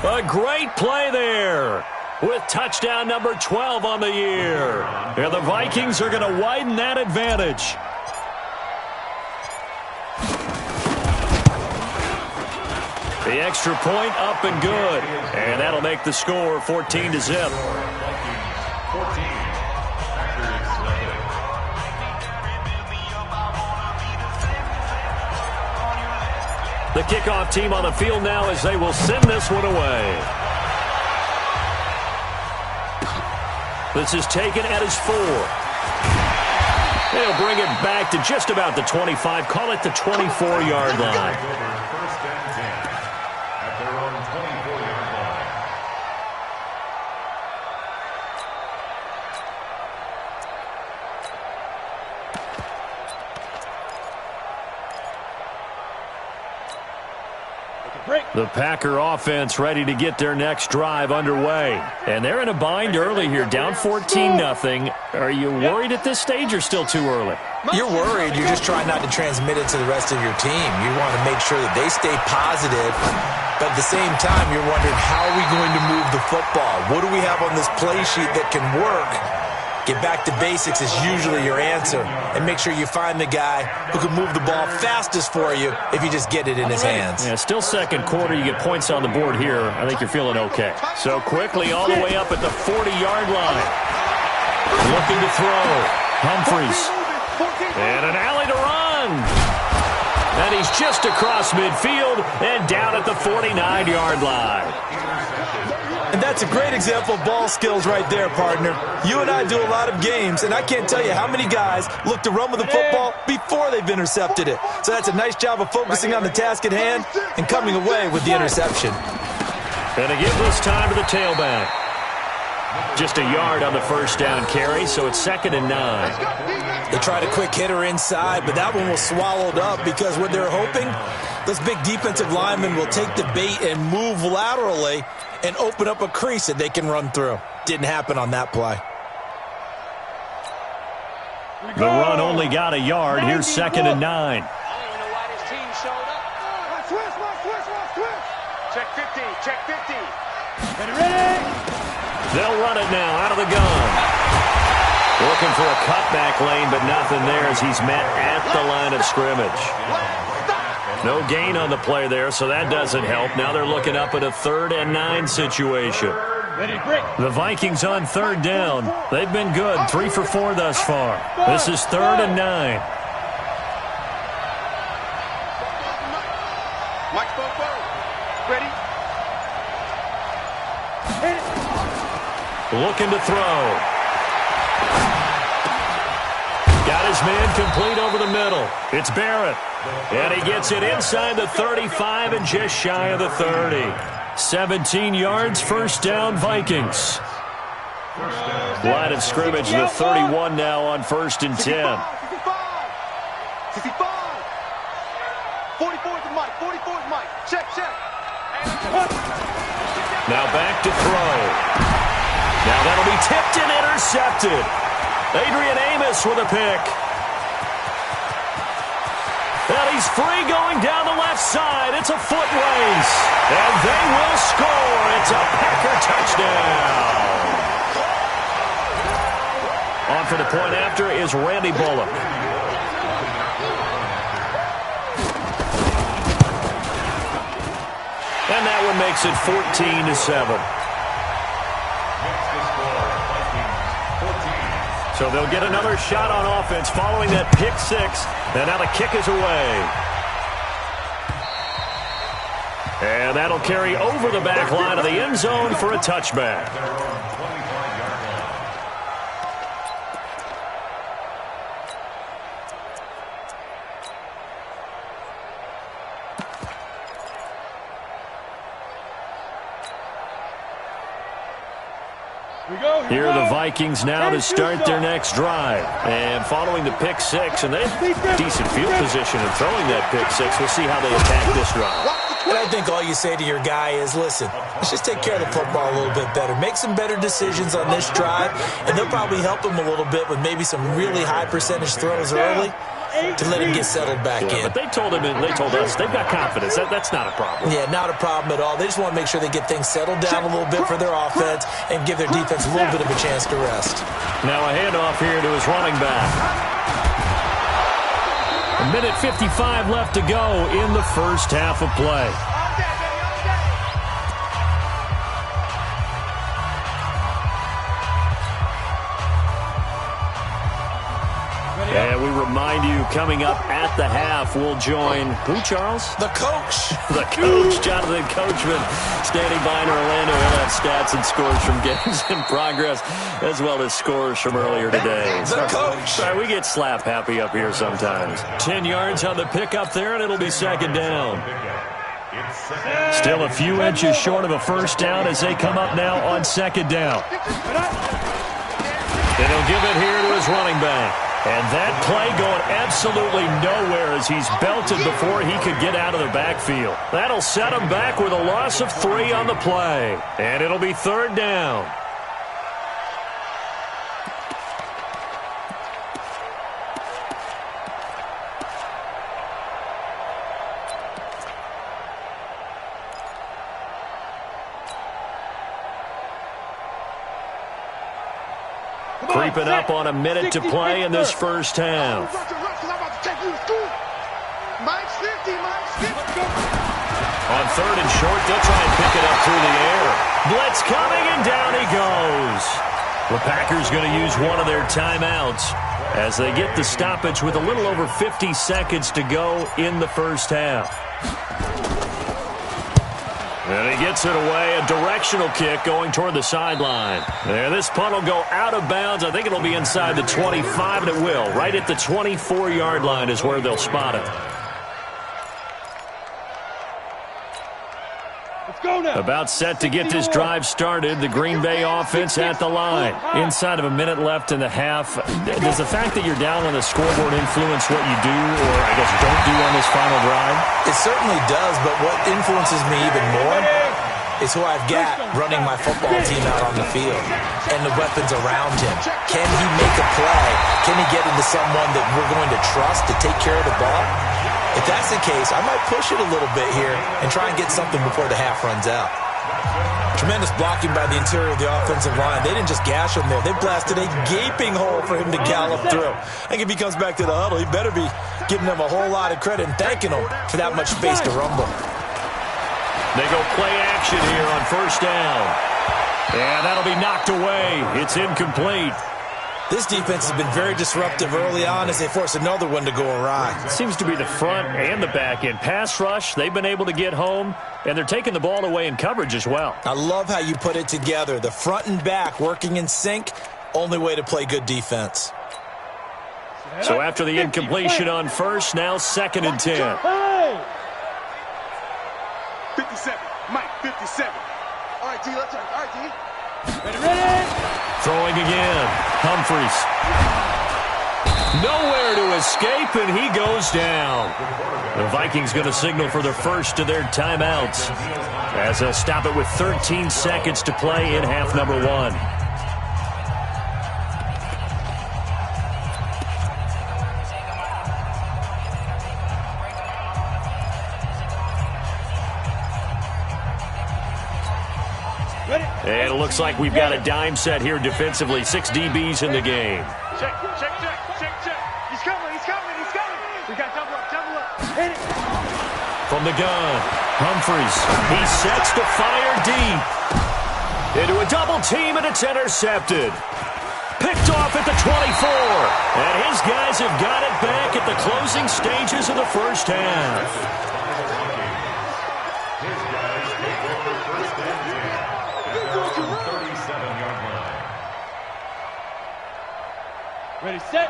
S1: A great play there with touchdown number 12 on the year. And the Vikings are going to widen that advantage. The extra point up and good. And that'll make the score 14-0. The kickoff team on the field now as they will send this one away. This is taken at his 4. They'll bring it back to just about the 25. Call it the 24-yard line.
S2: First and 10 at their own 24-yard line.
S1: The Packer offense ready to get their next drive underway. And they're in a bind early here, down 14-0. Are you worried at this stage or still too early?
S5: You're worried. You're just trying not to transmit it to the rest of your team. You want to make sure that they stay positive. But at the same time, you're wondering, how are we going to move the football? What do we have on this play sheet that can work? Get back to basics is usually your answer. And make sure you find the guy who can move the ball fastest for you if you just get it in his hands.
S1: Yeah, still second quarter. You get points on the board here. I think you're feeling okay. So quickly all the way up at the 40-yard line. Looking to throw. Humphreys. And an alley to run. And he's just across midfield and down at the 49-yard line.
S5: And that's a great example of ball skills right there, partner. You and I do a lot of games, and I can't tell you how many guys look to run with the football before they've intercepted it. So that's a nice job of focusing on the task at hand and coming away with the interception.
S1: And to give this time to the tailback. Just a yard on the first down carry, so it's 2nd and 9.
S5: They tried a quick hitter inside, but that one was swallowed up because what they're hoping, those big defensive linemen will take the bait and move laterally and open up a crease that they can run through. Didn't happen on that play.
S1: The run only got a yard. Here's 2nd and 9.
S6: I don't even know why this team showed up. Switch. Check 50. Check 50.
S3: Ready?
S1: They'll run it now out of the gun. Looking for a cutback lane, but nothing there as he's met at the line of scrimmage. No gain on the play there, so that doesn't help. Now they're looking up at a 3rd and 9 situation.
S3: Ready, break.
S1: The Vikings on 3rd down. They've been good, 3 for 4 thus far. This is 3rd and 9.
S4: Mike Bobo. Ready?
S1: Looking to throw. Got his man complete over the middle. It's Barrett. And he gets it inside the 35 and just shy of the 30. 17 yards, first down, Vikings. Line of scrimmage, the 31 now on 1st and 10.
S4: 65. 44 is Mike. 44 is Mike. Check.
S1: Now back to throw. Now that'll be tipped and intercepted. Adrian Amos with a pick. And he's free going down the left side. It's a foot race. And they will score. It's a Packer touchdown. On for the point after is Randy Bullock. And that one makes it 14-7. So they'll get another shot on offense following that pick six. And now the kick is away. And that'll carry over the back line of the end zone for a touchback. Here are the Vikings now to start their next drive. And following the pick six, and they have decent field position in throwing that pick six. We'll see how they attack this drive.
S5: And I think all you say to your guy is, listen, let's just take care of the football a little bit better. Make some better decisions on this drive, and they'll probably help him a little bit with maybe some really high percentage throws early to let him get settled back in.
S1: But they told him, and they told us, they've got confidence. That's not a problem.
S5: Yeah, not a problem at all. They just want to make sure they get things settled down a little bit for their offense and give their defense a little bit of a chance to rest.
S1: Now a handoff here to his running back. A minute 55 left to go in the first half of play. And we remind you, coming up at the half, we'll join who, Charles?
S5: The coach.
S1: The coach, Jonathan Coachman, standing by in Orlando. He'll have stats and scores from games in progress, as well as scores from earlier today.
S5: The coach.
S1: Sorry, we get slap happy up here sometimes. 10 yards on the pickup there, and it'll be second down. Still a few inches short of a first down as they come up now on second down. And he'll give it here to his running back. And that play going absolutely nowhere as he's belted before he could get out of the backfield. That'll set him back with a loss of 3 on the play. And it'll be 3rd down. Creeping up on a minute to play in this first half. On 3rd and short, they'll try and pick it up through the air. Blitz coming, and down he goes. The Packers going to use one of their timeouts as they get the stoppage with a little over 50 seconds to go in the first half. And he gets it away, a directional kick going toward the sideline. And this punt will go out of bounds. I think it'll be inside the 25, and it will. Right at the 24-yard line is where they'll spot it.
S3: Let's go now.
S1: About set to get this drive started. The Green Bay offense at the line. Inside of a minute left in the half. Does the fact that you're down on the scoreboard influence what you do, or I guess don't do on this final drive?
S5: It certainly does, but what influences me even more is who I've got running my football team out on the field and the weapons around him. Can he make a play? Can he get into someone that we're going to trust to take care of the ball? If that's the case, I might push it a little bit here and try and get something before the half runs out. Tremendous blocking by the interior of the offensive line. They didn't just gash him there. They blasted a gaping hole for him to gallop through. I think if he comes back to the huddle, he better be giving them a whole lot of credit and thanking them for that much space to rumble.
S1: They go play action here on 1st down. And that'll be knocked away. It's incomplete.
S5: This defense has been very disruptive early on as they force another one to go awry.
S1: It seems to be the front and the back end. Pass rush, they've been able to get home, and they're taking the ball away in coverage as well.
S5: I love how you put it together. The front and back working in sync, only way to play good defense.
S1: So after the incompletion on 1st, now 2nd and 10.
S4: 57. Mike, 57. All right, D, let's go. All right, D.
S3: Ready.
S1: Throwing again. Humphries. Nowhere to escape, and he goes down. The Vikings going to signal for the first of their timeouts as they'll stop it with 13 seconds to play in half number 1. And it looks like we've got a dime set here defensively. 6 DBs in the game.
S6: Check. He's coming. We got double up. Hit it.
S1: From the gun, Humphries. He sets to fire deep. Into a double team, and it's intercepted. Picked off at the 24. And his guys have got it back at the closing stages of the first half.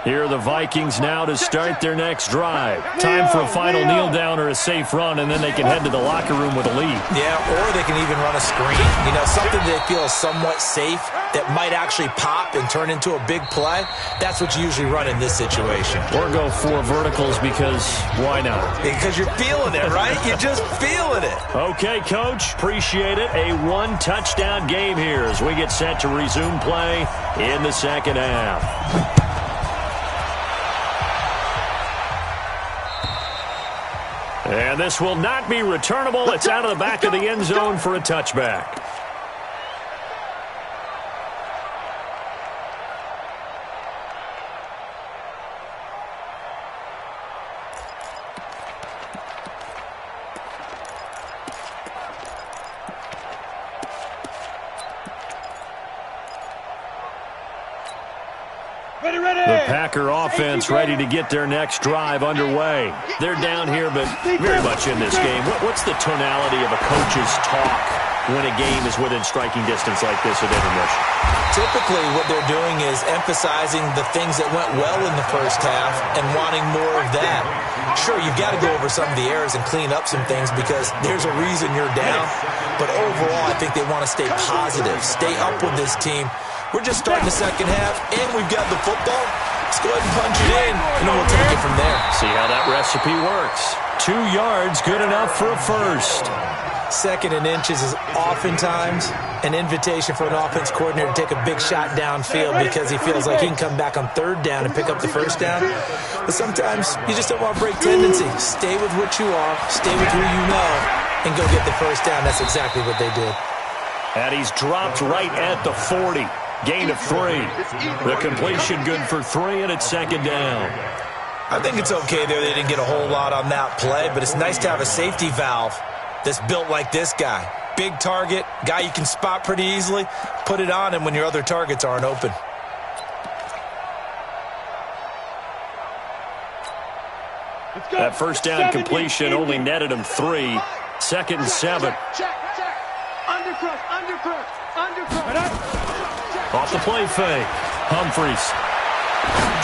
S1: Here are the Vikings now to start their next drive. Time for a final kneel down or a safe run, and then they can head to the locker room with a lead.
S5: Yeah, or they can even run a screen. You know, something they feel is somewhat safe that might actually pop and turn into a big play. That's what you usually run in this situation.
S1: Or go 4 verticals because why not?
S5: Because you're feeling it, right? You're just feeling it.
S1: Okay, Coach. Appreciate it. A 1-touchdown game here as we get set to resume play in the second half. And this will not be returnable. It's out of the back of the end zone for a touchback. The Packer offense ready to get their next drive underway. They're down here, but very much in this game. What's the tonality of a coach's talk when a game is within striking distance like this at intermission?
S5: Typically, what they're doing is emphasizing the things that went well in the first half and wanting more of that. Sure, you've got to go over some of the errors and clean up some things because there's a reason you're down. But overall, I think they want to stay positive, stay up with this team. We're just starting the second half, and we've got the football. Let's go ahead and punch it in, and then we'll take it from there.
S1: See how that recipe works. 2 yards, good enough for a first.
S5: 2nd and inches is oftentimes an invitation for an offense coordinator to take a big shot downfield because he feels like he can come back on 3rd down and pick up the 1st down. But sometimes you just don't want to break tendency. Stay with what you are, stay with who you know, and go get the 1st down. That's exactly what they did.
S1: And he's dropped right at the 40. Gain of 3. The completion good for 3, and it's 2nd down.
S5: I think it's okay there. They didn't get a whole lot on that play, but it's nice to have a safety valve that's built like this guy. Big target, guy you can spot pretty easily. Put it on him when your other targets aren't open.
S1: That 1st down completion only netted him 3. 2nd and 7. Off the play fake. Humphreys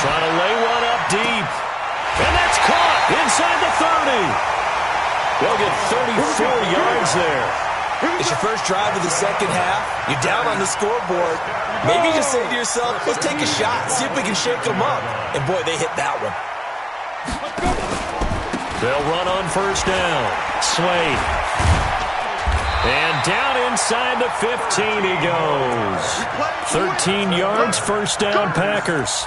S1: trying to lay one up deep. And that's caught inside the 30. They'll get 34 yards there.
S5: It's your first drive of the 2nd half. You're down on the scoreboard. Maybe you just say to yourself, let's take a shot, see if we can shake them up. And boy, they hit that one.
S1: They'll run on 1st down. Slade. And down inside the 15 he goes. 13 yards, 1st down Packers.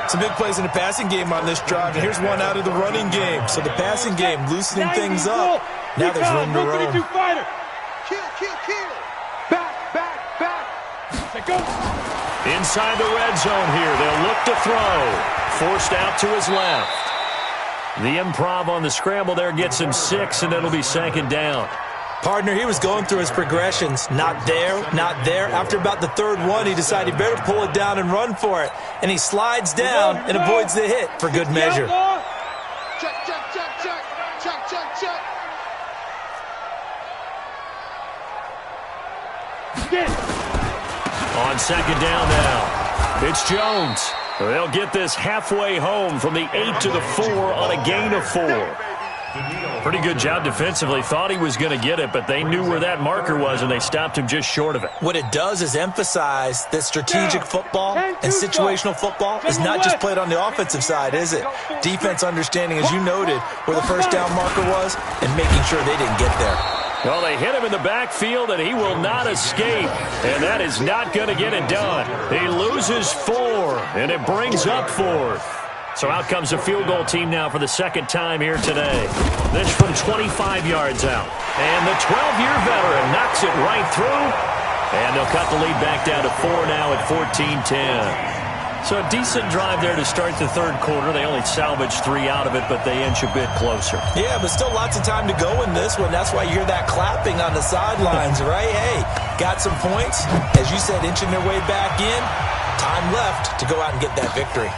S5: Some big plays in the passing game on this drive, and here's one out of the running game. So the passing game loosening things up. Now there's room to roam.
S6: Kill. Back.
S1: Inside the red zone here. They'll look to throw. Forced out to his left. The improv on the scramble there gets him 6, and it'll be 2nd down.
S5: Partner, he was going through his progressions. Not there. After about the 3rd one, he decided he better pull it down and run for it. And he slides down and avoids the hit for good measure.
S6: Check.
S1: On 2nd down now, it's Jones. They'll get this halfway home from the 8 to the 4 on a gain of 4. Pretty good job defensively. Thought he was going to get it, but they knew where that marker was, and they stopped him just short of it.
S5: What it does is emphasize that strategic football and situational football is not just played on the offensive side, is it? Defense understanding, as you noted, where the 1st down marker was and making sure they didn't get there.
S1: Well, they hit him in the backfield, and he will not escape. And that is not going to get it done. He loses 4, and it brings up 4th. So out comes a field goal team now for the 2nd time here today. This from 25 yards out. And the 12-year veteran knocks it right through. And they'll cut the lead back down to 4 now at 14-10. So a decent drive there to start the 3rd quarter. They only salvaged 3 out of it, but they inch a bit closer.
S5: Yeah, but still lots of time to go in this one. That's why you hear that clapping on the sidelines, right? Hey, got some points. As you said, inching their way back in. Time left to go out and get that victory.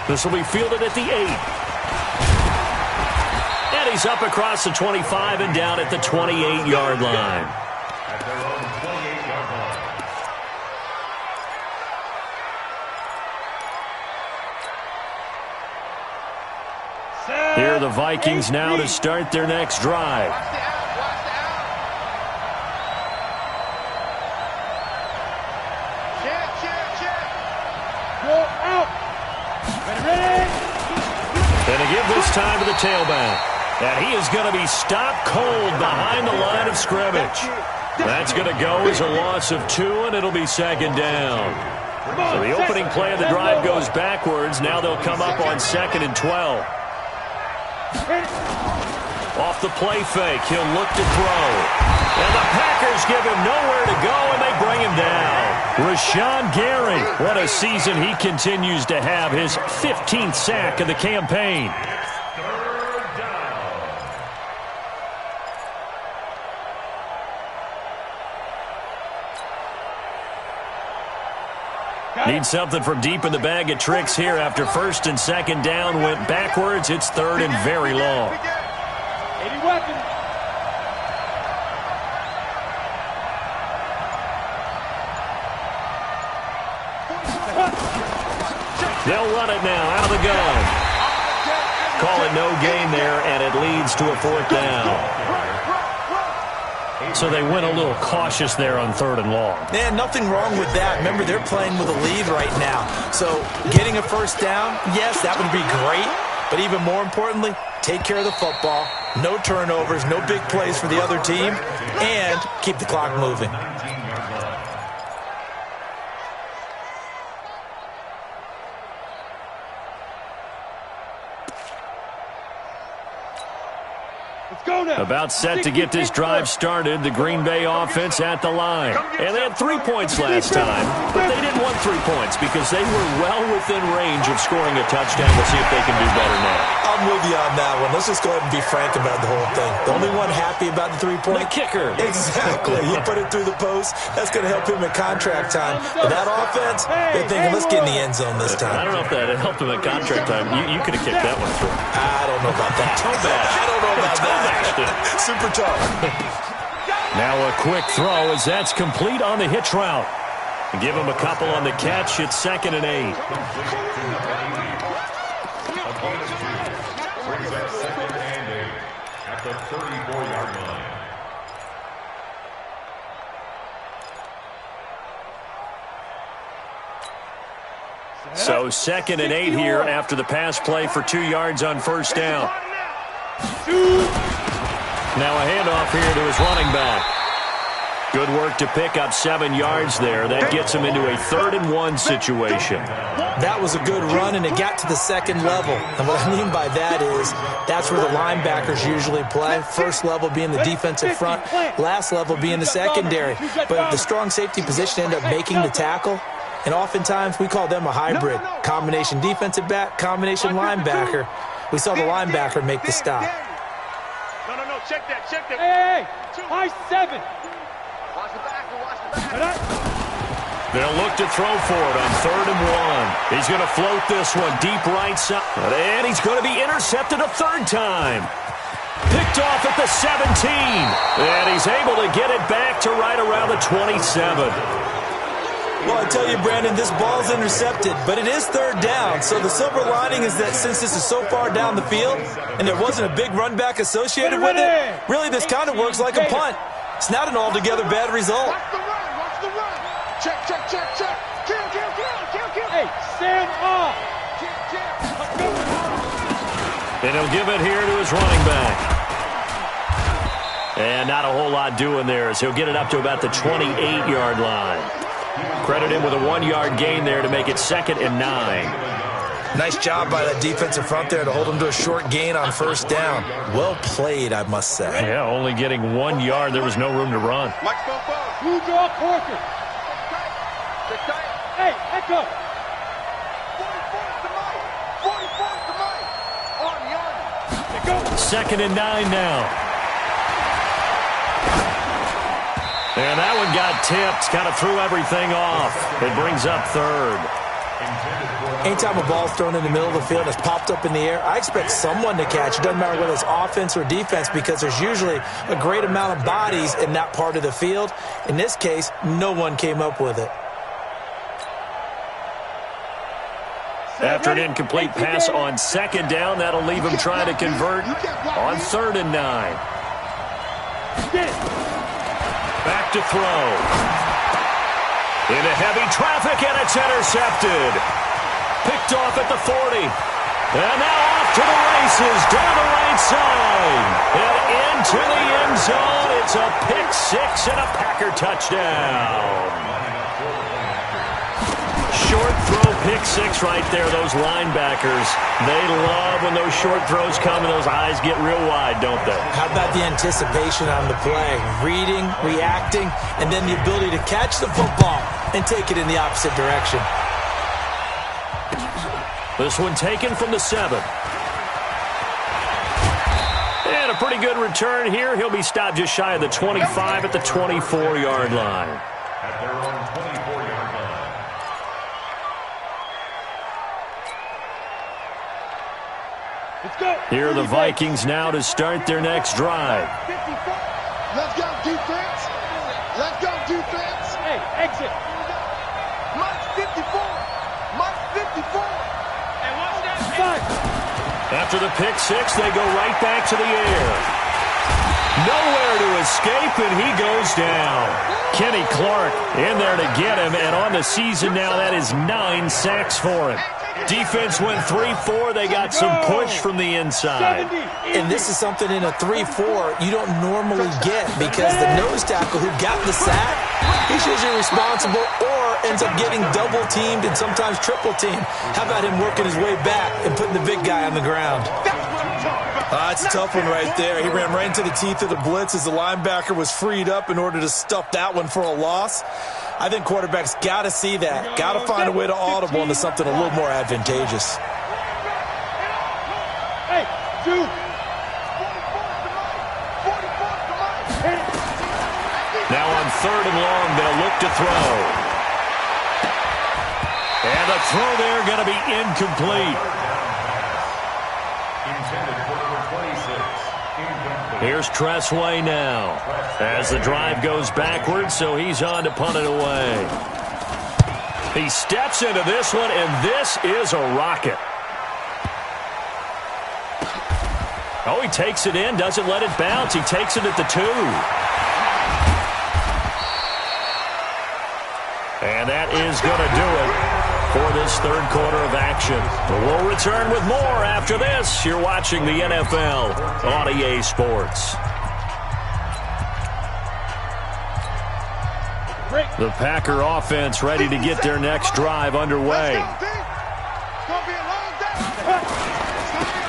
S1: This will be fielded at the 8. And he's up across the 25 and down at the 28-yard line.
S2: At their own 28-yard line.
S1: Here are the Vikings now to start their next drive. And to give this time to the tailback. And he is going to be stopped cold behind the line of scrimmage. That's going to go as a loss of 2, and it'll be 2nd down. So the opening play of the drive goes backwards. Now they'll come up on 2nd and 12. Off the play fake, he'll look to throw. And the Packers give him nowhere to go, and they bring him down. Rashawn Gary, what a season he continues to have. His 15th sack of the campaign. Need something from deep in the bag of tricks here after 1st and 2nd down went backwards. It's 3rd and very long.
S3: 80 weapons.
S1: They'll run it now out of the gun. Call it no gain there, and it leads to a 4th down. So they went a little cautious there on 3rd and long.
S5: Man, nothing wrong with that. Remember, they're playing with a lead right now. So getting a first down, yes, that would be great. But even more importantly, take care of the football. No turnovers, no big plays for the other team, and keep the clock moving.
S1: About set to get this drive started, the Green Bay offense at the line. And they had 3 points last time, but they didn't want 3 points because they were well within range of scoring a touchdown. We'll see if they can do better now.
S5: I'm with you on that one. Let's just go ahead and be frank about the whole thing. The only one happy about the 3-point?
S1: The kicker.
S5: Exactly. You put it through the post, that's going to help him at contract time. But that offense, they're thinking, let's get in the end zone this time.
S1: I don't know if that helped him at contract time. You could have kicked that one through.
S5: I don't know about that. I don't know about that. Super tough.
S1: Now a quick throw as that's complete on the hitch route. Give him a couple on the catch. It's 2nd and 8.
S2: Brings up 2nd and 8 at the 34-yard line.
S1: So 2nd and 8 here after the pass play for 2 yards on first down. Now a handoff here to his running back. Good work to pick up 7 yards there. That gets him into a 3rd and 1 situation.
S5: That was a good run, and it got to the 2nd level. And what I mean by that is that's where the linebackers usually play. First level being the defensive front, last level being the secondary. But the strong safety position ended up making the tackle. And oftentimes we call them a hybrid. Combination defensive back, combination linebacker. We saw the linebacker make the stop.
S6: No, check that.
S3: Hey, high 7.
S6: Watch the back.
S1: They'll look to throw for it on 3rd and 1. He's going to float this one deep right side. And he's going to be intercepted a 3rd time. Picked off at the 17. And he's able to get it back to right around the 27.
S5: Well, I tell you, Brandon, this ball's intercepted, but it is 3rd down. So the silver lining is that since this is so far down the field and there wasn't a big run back associated with it, really this kind of works like a punt. It's not an altogether bad result.
S6: Watch the run. Check. Kill.
S3: Hey, stand off.
S1: And he'll give it here to his running back. And not a whole lot doing there as he'll get it up to about the 28-yard line. Credit him with a 1-yard gain there to make it 2nd and 9.
S5: Nice job by that defensive front there to hold him to a short gain on first down. Well played, I must say.
S1: Yeah, only getting 1 yard. There was no room to run.
S6: Mike's going forward.
S3: You draw Corker. Hey, echo.
S6: 44 to Mike.
S1: 2nd and 9 now. And that one got tipped, kind of threw everything off. It brings up 3rd.
S5: Anytime a ball's thrown in the middle of the field and it's popped up in the air, I expect someone to catch. It doesn't matter whether it's offense or defense because there's usually a great amount of bodies in that part of the field. In this case, no one came up with it.
S1: After an incomplete pass on 2nd down, that'll leave him trying to convert on 3rd and 9. Back to throw. Into heavy traffic, and it's intercepted. Picked off at the 40. And now off to the races, down the right side. And into the end zone. It's a pick 6 and a Packer touchdown. Short throw, pick 6 right there. Those linebackers, they love when those short throws come and those eyes get real wide, don't they?
S5: How about the anticipation on the play? Reading, reacting, and then the ability to catch the football and take it in the opposite direction.
S1: This one taken from the 7. And a pretty good return here. He'll be stopped just shy of the 25 at the 24-yard line.
S2: At their own 24-yard line.
S3: Let's go.
S1: Here are the Vikings now to start their next drive.
S6: Let's go, defense. Let's go, defense.
S3: Hey, exit.
S6: Mike's 54. Mike's 54. And what's that?
S3: Five.
S1: After the pick 6, they go right back to the air. Nowhere to escape, and he goes down. Kenny Clark in there to get him, and on the season now, that is 9 sacks for him. Defense went 3-4. They got some push from the inside.
S5: And this is something in a 3-4 you don't normally get, because the nose tackle who got the sack, he's usually responsible or ends up getting double-teamed and sometimes triple-teamed. How about him working his way back and putting the big guy on the ground? That's a tough one right there. He ran right into the teeth of the blitz as the linebacker was freed up in order to stuff that one for a loss. I think quarterbacks got to see that. Got to find a way to audible into something a little more advantageous.
S3: Hey, dude.
S1: Now on 3rd and long, they'll look to throw. And the throw there going to be incomplete.
S2: Intended for number 26. Incomplete.
S1: Here's Tressway now as the drive goes backwards, so he's on to punt it away. He steps into this one, and this is a rocket. Oh, he takes it in, doesn't let it bounce. He takes it at the 2. And that is going to do it for this 3rd quarter of action. We'll return with more after this. You're watching the NFL on EA Sports. The Packer offense ready to get their next drive underway.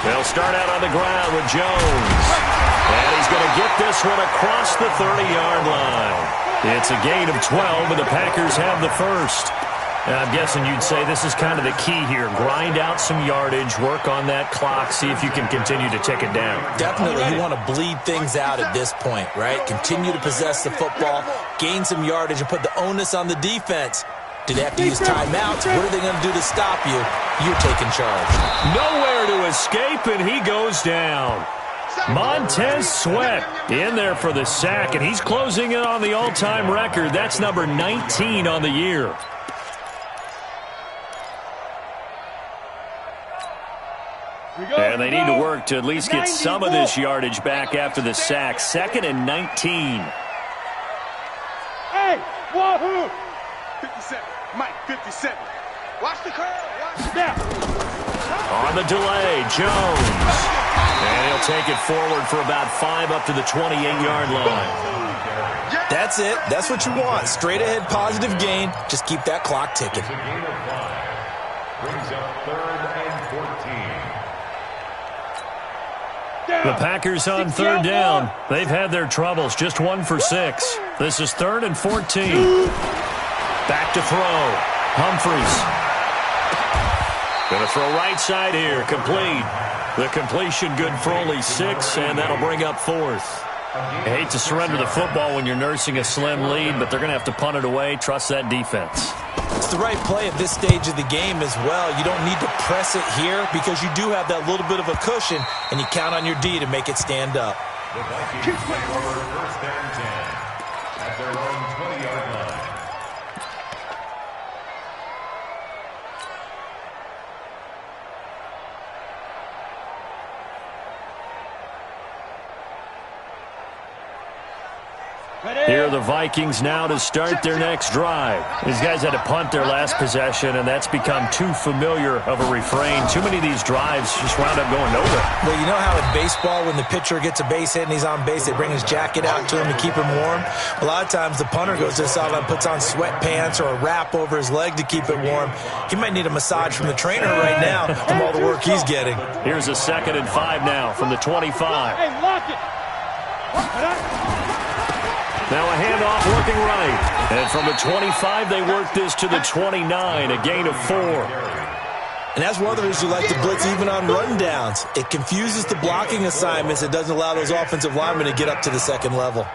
S1: They'll start out on the ground with Jones. And he's going to get this one across the 30-yard line. It's a gain of 12, and the Packers have the first. And I'm guessing you'd say this is kind of the key here. Grind out some yardage, work on that clock, see if you can continue to tick it down.
S5: Definitely, you want to bleed things out at this point, right? Continue to possess the football, gain some yardage, and put the onus on the defense. Do they have to use timeouts? What are they going to do to stop you? You're taking charge.
S1: Nowhere to escape, and he goes down. Montez Sweat in there for the sack, and he's closing in on the all-time record. That's number 19 on the year. And they need to work to at least get some of this yardage back after the sack. 2nd and 19.
S3: Hey, wahoo!
S4: 57. Mike, 57. Watch the curl.
S3: Now.
S1: On the delay, Jones. And he'll take it forward for about 5 up to the 28-yard line.
S5: That's it. That's what you want. Straight ahead, positive gain. Just keep that clock ticking.
S2: It's a gain of 5. Brings up 3rd and 14.
S1: The Packers on 3rd down. They've had their troubles. Just 1 for 6. This is 3rd and 14. Back to throw. Humphries. Going to throw right side here. Complete. The completion good for only 6, and that'll bring up 4th. I hate to surrender the football when you're nursing a slim lead, but they're going to have to punt it away. Trust that defense.
S5: It's the right play at this stage of the game as well. You don't need to press it here because you do have that little bit of a cushion, and you count on your D to make it stand up.
S2: The Vikings take over 1st and 10 at their own 20-yard line.
S1: Here are the Vikings now to start their next drive. These guys had to punt their last possession, and that's become too familiar of a refrain. Too many of these drives just wound up going nowhere.
S5: Well, you know how in baseball when the pitcher gets a base hit and he's on base, they bring his jacket out to him to keep him warm? A lot of times the punter goes to the sideline, puts on sweatpants or a wrap over his leg to keep it warm. He might need a massage from the trainer right now from all the work he's getting.
S1: Here's a 2nd and 5 now from the 25.
S3: Hey, lock it.
S1: Now a handoff working right. And from the 25, they work this to the 29, a gain of 4.
S5: And that's one of the reasons you like to blitz even on rundowns. It confuses the blocking assignments. It doesn't allow those offensive linemen to get up to the 2nd level.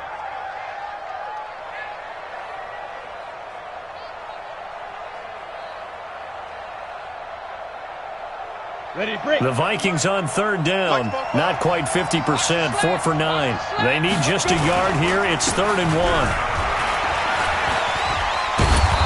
S1: The Vikings on 3rd down. Not quite 50%, 4 for 9. They need just a yard here. It's 3rd and 1.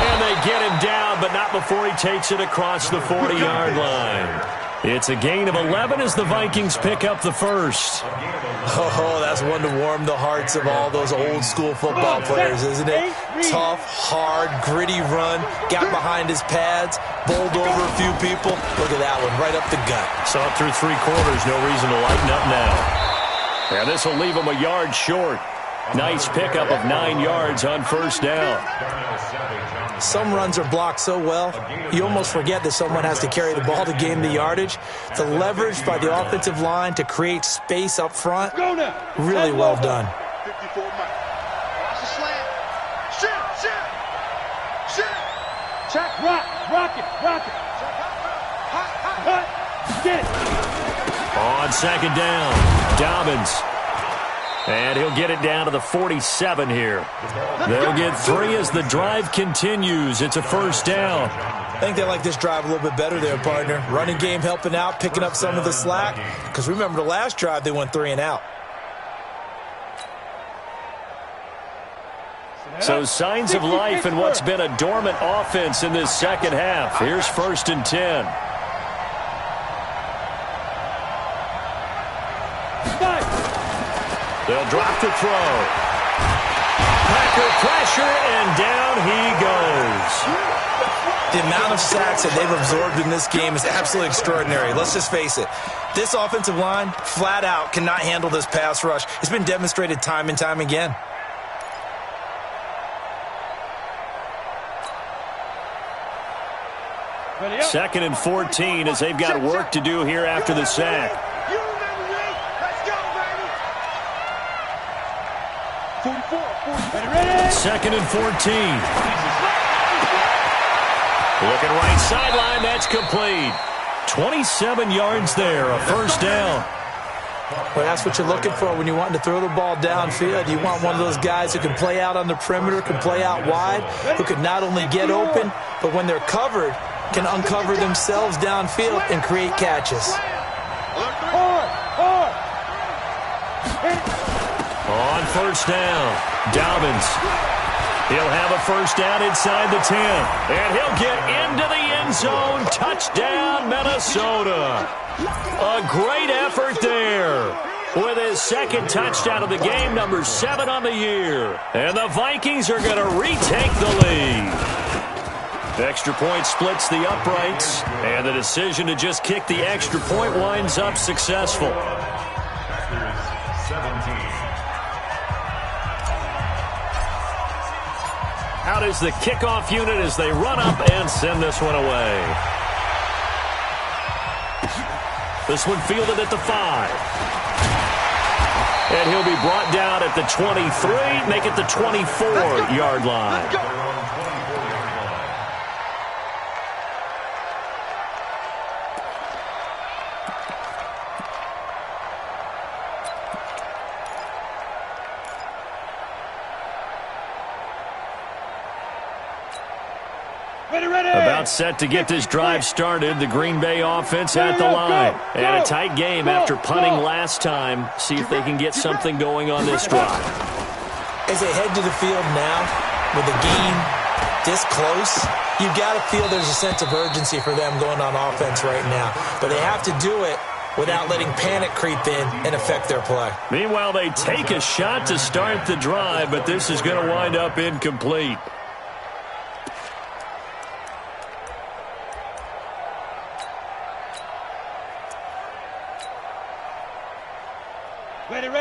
S1: And they get him down, but not before he takes it across the 40-yard line. It's a gain of 11 as the Vikings pick up the first.
S5: Oh, that's one to warm the hearts of all those old-school football players, isn't it? Tough, hard, gritty run, got behind his pads, bowled over a few people. Look at that one, right up the gut.
S1: Saw it through 3 quarters, no reason to lighten up now. And this will leave him a yard short. Nice pickup of 9 yards on first down.
S5: Some runs are blocked so well, you almost forget that someone has to carry the ball to gain the yardage. The leverage by the offensive line to create space up front, really well done.
S4: 54 Mike. Watch the slant. Shit.
S3: Check, rock it. Hot. Get it.
S1: On second down, Dobbins. And he'll get it down to the 47 here. They'll get 3 as the drive continues. It's a first down.
S5: I think they like this drive a little bit better there, partner. Running game helping out, picking up some of the slack. Because remember the last drive, they went 3 and out.
S1: So signs of life in what's been a dormant offense in this second half. Here's first and 10. They'll drop the throw. Packer pressure, and down he goes.
S5: The amount of sacks that they've absorbed in this game is absolutely extraordinary. Let's just face it. This offensive line, flat out, cannot handle this pass rush. It's been demonstrated time and time again.
S1: Second and 14 as they've got work to do here after the sack. 2nd and 14. Looking right sideline, that's complete. 27 yards there, a first down.
S5: Well, that's what you're looking for when you're wanting to throw the ball downfield. You want one of those guys who can play out on the perimeter, can play out wide, who can not only get open, but when they're covered, can uncover themselves downfield and create catches.
S1: On first down, Dobbins. He'll have a first down inside the 10. And he'll get into the end zone. Touchdown, Minnesota. A great effort there. With his second touchdown of the game, number 7 on the year. And the Vikings are going to retake the lead. The extra point splits the uprights. And the decision to just kick the extra point winds up successful.
S2: 17.
S1: Out is the kickoff unit as they run up and send this one away. This one fielded at the 5. And he'll be brought down at the 23, make it the 24-yard line. About set to get this drive started. The Green Bay offense at the line. And a tight game after punting last time. See if they can get something going on this drive.
S5: As they head to the field now, with the game this close, you've got to feel there's a sense of urgency for them going on offense right now. But they have to do it without letting panic creep in and affect their play.
S1: Meanwhile, they take a shot to start the drive, but this is going to wind up incomplete.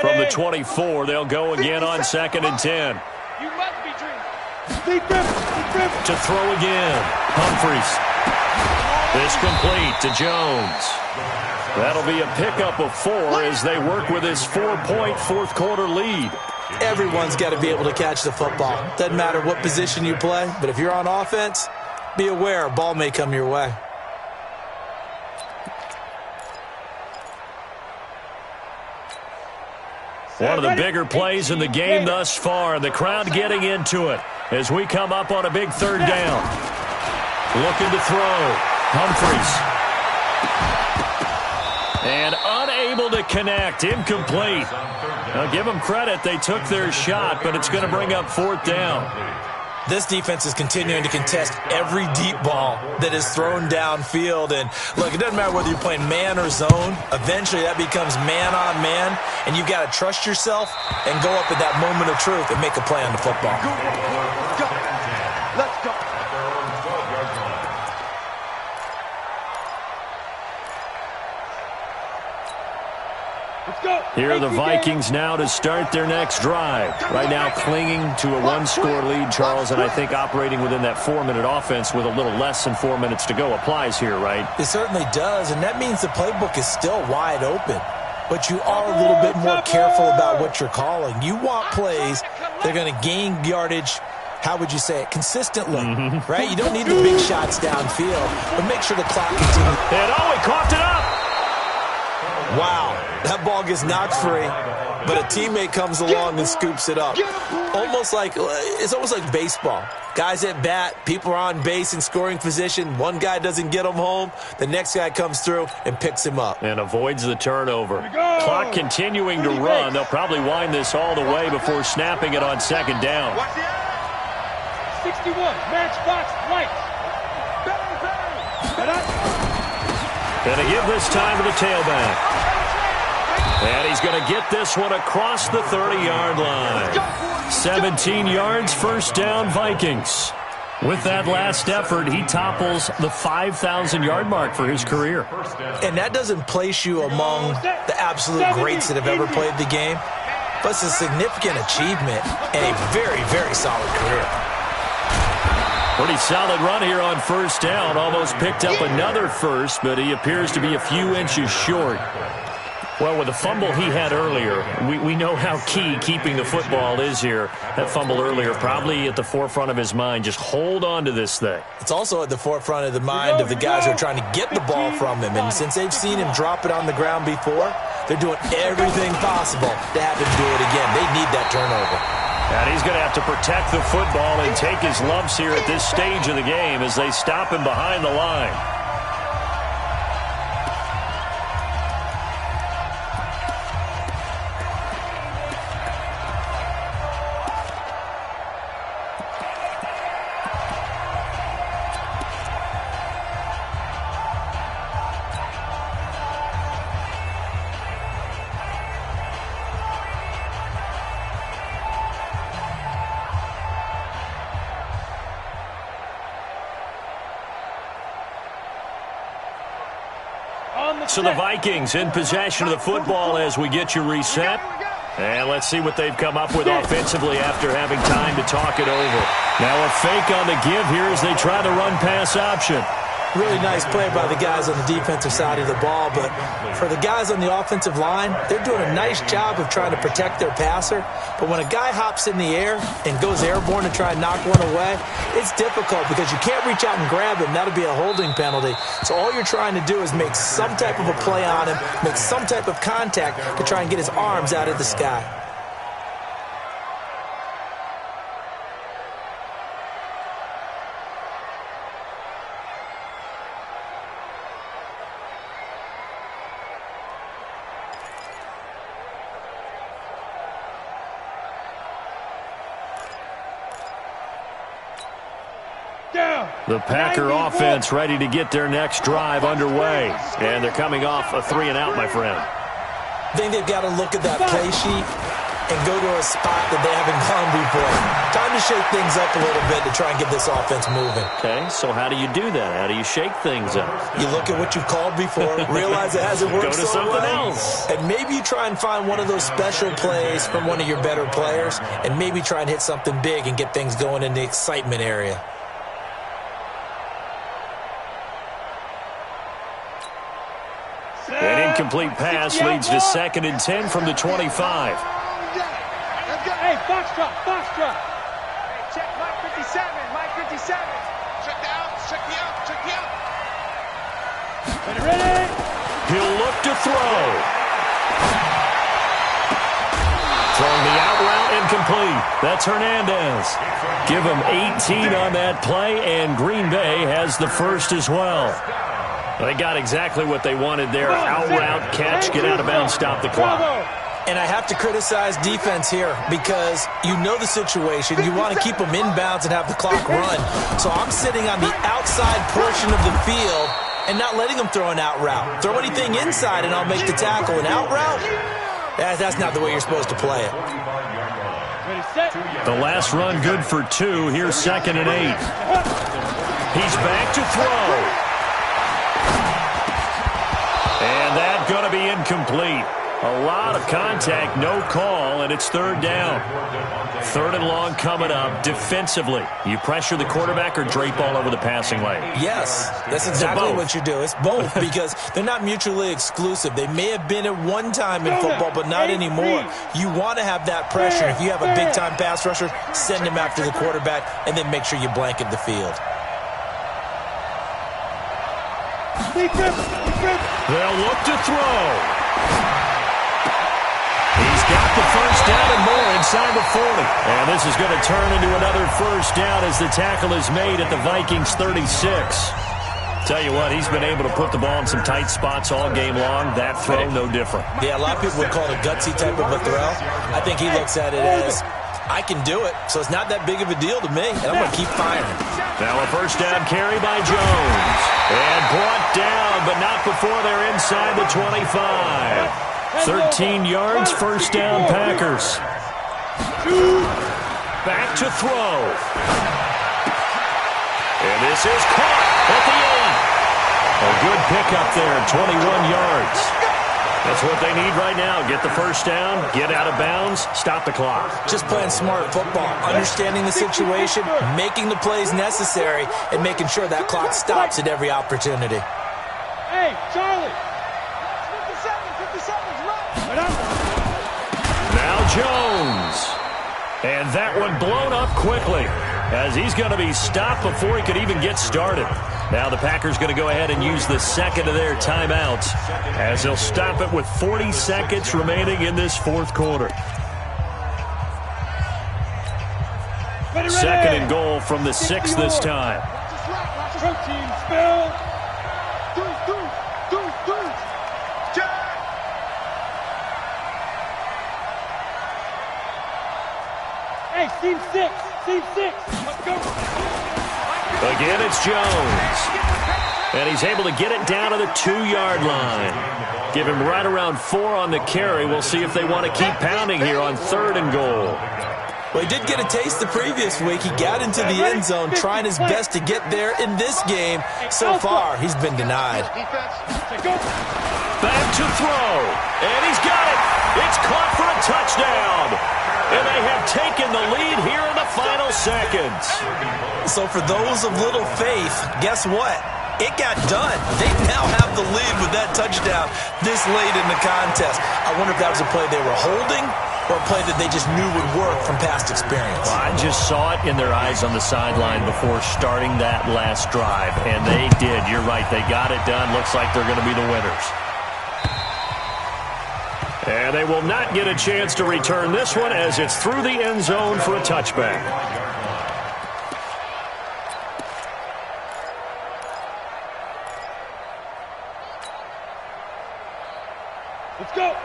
S1: From the 24, they'll go again on 2nd and 10.
S6: You must be dreaming.
S1: To throw again. Humphries. This complete to Jones. That'll be a pickup of 4 as they work with this 4-point fourth-quarter lead.
S5: Everyone's got to be able to catch the football. Doesn't matter what position you play, but if you're on offense, be aware a ball may come your way.
S1: One of the bigger plays in the game thus far. The crowd getting into it as we come up on a big 3rd down. Looking to throw. Humphries. And unable to connect. Incomplete. Now give them credit. They took their shot, but it's going to bring up 4th down.
S5: This defense is continuing to contest every deep ball that is thrown downfield. And, look, it doesn't matter whether you're playing man or zone. Eventually, that becomes man on man, and you've got to trust yourself and go up at that moment of truth and make a play on the football.
S4: Let's go.
S1: Here are the Vikings now to start their next drive. Right now clinging to a one-score lead, Charles, and I think operating within that 4-minute offense with a little less than 4 minutes to go applies here, right?
S5: It certainly does, and that means the playbook is still wide open. But you are a little bit more careful about what you're calling. You want plays that are going to gain yardage, how would you say it, consistently, right? You don't need the big shots downfield, but make sure the clock continues.
S1: And he coughed it up!
S5: Wow, that ball gets knocked free, but a teammate comes along and scoops it up. It's almost like baseball. Guys at bat, people are on base in scoring position. One guy doesn't get him home. The next guy comes through and picks him up.
S1: And avoids the turnover. Clock continuing to run. They'll probably wind this all the way before snapping it on second down.
S3: 61, matchbox lights.
S1: Going to give this time to the tailback. And he's going to get this one across the 30-yard line. 17 yards, first down, Vikings. With that last effort, he topples the 5,000-yard mark for his career.
S5: And that doesn't place you among the absolute greats that have ever played the game, but it's a significant achievement and a very, very solid career.
S1: Pretty solid run here on first down. Almost picked up another first, but he appears to be a few inches short. Well, with the fumble he had earlier, we know how key keeping the football is here. That fumble earlier probably at the forefront of his mind. Just hold on to this thing.
S5: It's also at the forefront of the mind of the guys who are trying to get the ball from him. And since they've seen him drop it on the ground before, they're doing everything possible to have him do it again. They need that turnover.
S1: And he's going to have to protect the football and take his lumps here at this stage of the game as they stop him behind the line. So the Vikings in possession of the football as we get you reset. And let's see what they've come up with offensively after having time to talk it over. Now a fake on the give here as they try the run-pass option.
S5: Really nice play by the guys on the defensive side of the ball, but for the guys on the offensive line, they're doing a nice job of trying to protect their passer. But when a guy hops in the air and goes airborne to try and knock one away, it's difficult because you can't reach out and grab him. That'll be a holding penalty. So all you're trying to do is make some type of a play on him, make some type of contact to try and get his arms out of the sky.
S1: The Packer offense ready to get their next drive underway. And they're coming off a 3-and-out, my friend.
S5: I think they've got to look at that play sheet and go to a spot that they haven't gone before. Time to shake things up a little bit to try and get this offense moving.
S1: Okay, so how do you do that? How do you shake things up?
S5: You look at what you've called before, realize it hasn't worked
S1: Go to
S5: so
S1: something
S5: well,
S1: else.
S5: and maybe you try and find one of those special plays from one of your better players, and maybe try and hit something big and get things going in the excitement area.
S1: An incomplete pass leads to 2nd and 10 from the 25.
S3: Hey, Foxtrot, Foxtrot.
S6: Hey, check Mike 57, Mike 57. Check the out, check the out, check the out.
S3: Ready?
S1: He'll look to throw. Throwing the out route incomplete. That's Hernandez. Give him 18 on that play, and Green Bay has the first as well. They got exactly what they wanted there. Out route, catch, get out of bounds, stop the clock.
S5: And I have to criticize defense here because you know the situation. You want to keep them inbounds and have the clock run. So I'm sitting on the outside portion of the field and not letting them throw an out route. Throw anything inside and I'll make the tackle. An out route? That's not the way you're supposed to play it.
S1: The last run good for 2. Here's 2nd and 8. He's back to throw. And that's going to be incomplete. A lot of contact, no call, and it's 3rd down. 3rd and long coming up. Defensively, you pressure the quarterback or drape all over the passing lane?
S5: Yes, that's exactly what you do. It's both because they're not mutually exclusive. They may have been at one time in football, but not anymore. You want to have that pressure. If you have a big-time pass rusher, send him after the quarterback, and then make sure you blanket the field.
S1: They'll look to throw. He's got the first down and more inside the 40. And this is going to turn into another first down as the tackle is made at the Vikings 36. Tell you what, he's been able to put the ball in some tight spots all game long. That throw, no different.
S5: Yeah, a lot of people would call it a gutsy type of a throw. I think he looks at it as, I can do it, so it's not that big of a deal to me, and I'm going to keep firing.
S1: Now a first down carry by Jones. And brought down, but not before they're inside the 25. 13 yards, first down, Packers. Back to throw. And this is caught at the 8. A good pickup there, 21 yards. That's what they need right now. Get the first down, get out of bounds, stop the clock.
S5: Just playing smart football, understanding the situation, making the plays necessary, and making sure that clock stops at every opportunity.
S3: Hey, Charlie.
S1: Now Jones. And that one blown up quickly as he's going to be stopped before he could even get started. Now the Packers going to go ahead and use the second of their timeouts as they'll stop it with 40 seconds remaining in this 4th quarter. Second and goal from the 6 this time.
S3: Protein spill. Hey, team 6. Let's go.
S1: Again, it's Jones. And he's able to get it down to the 2-yard line. Give him right around 4 on the carry. We'll see if they want to keep pounding here on 3rd and goal.
S5: Well, he did get a taste the previous week. He got into the end zone trying his best to get there in this game. So far, he's been denied.
S1: Back to throw. And he's got it. It's caught for a touchdown. And they have taken the lead here in the final seconds.
S5: So for those of little faith, guess what? It got done. They now have the lead with that touchdown this late in the contest. I wonder if that was a play they were holding or a play that they just knew would work from past experience.
S1: Well, I just saw it in their eyes on the sideline before starting that last drive, and they did. You're right. They got it done. Looks like they're going to be the winners. And they will not get a chance to return this one as it's through the end zone for a touchback.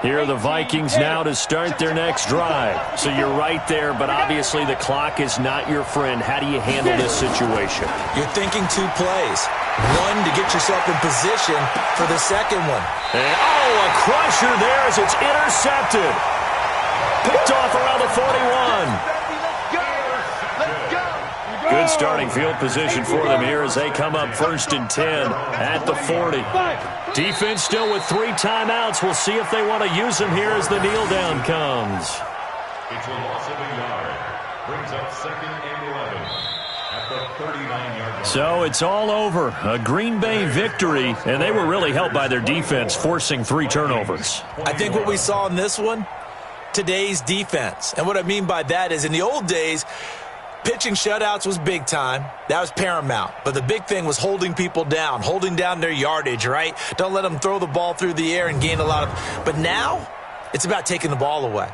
S1: Here are the Vikings now to start their next drive. So you're right there, but obviously the clock is not your friend. How do you handle this situation?
S5: You're thinking 2 plays. One to get yourself in position for the second one.
S1: And, a crusher there as it's intercepted. Picked off around the 41. Good starting field position for them here as they come up 1st and 10 at the 40. Defense still with 3 timeouts. We'll see if they want to use them here as the kneel down comes.
S2: It's a loss of a yard. Brings up 2nd and 11 at the 39-yard line.
S1: So it's all over. A Green Bay victory, and they were really helped by their defense, forcing 3 turnovers.
S5: I think what we saw in this one, today's defense. And what I mean by that is in the old days, pitching shutouts was big time. That was paramount. But the big thing was holding people down, holding down their yardage, right? Don't let them throw the ball through the air and gain a lot of... But now, it's about taking the ball away.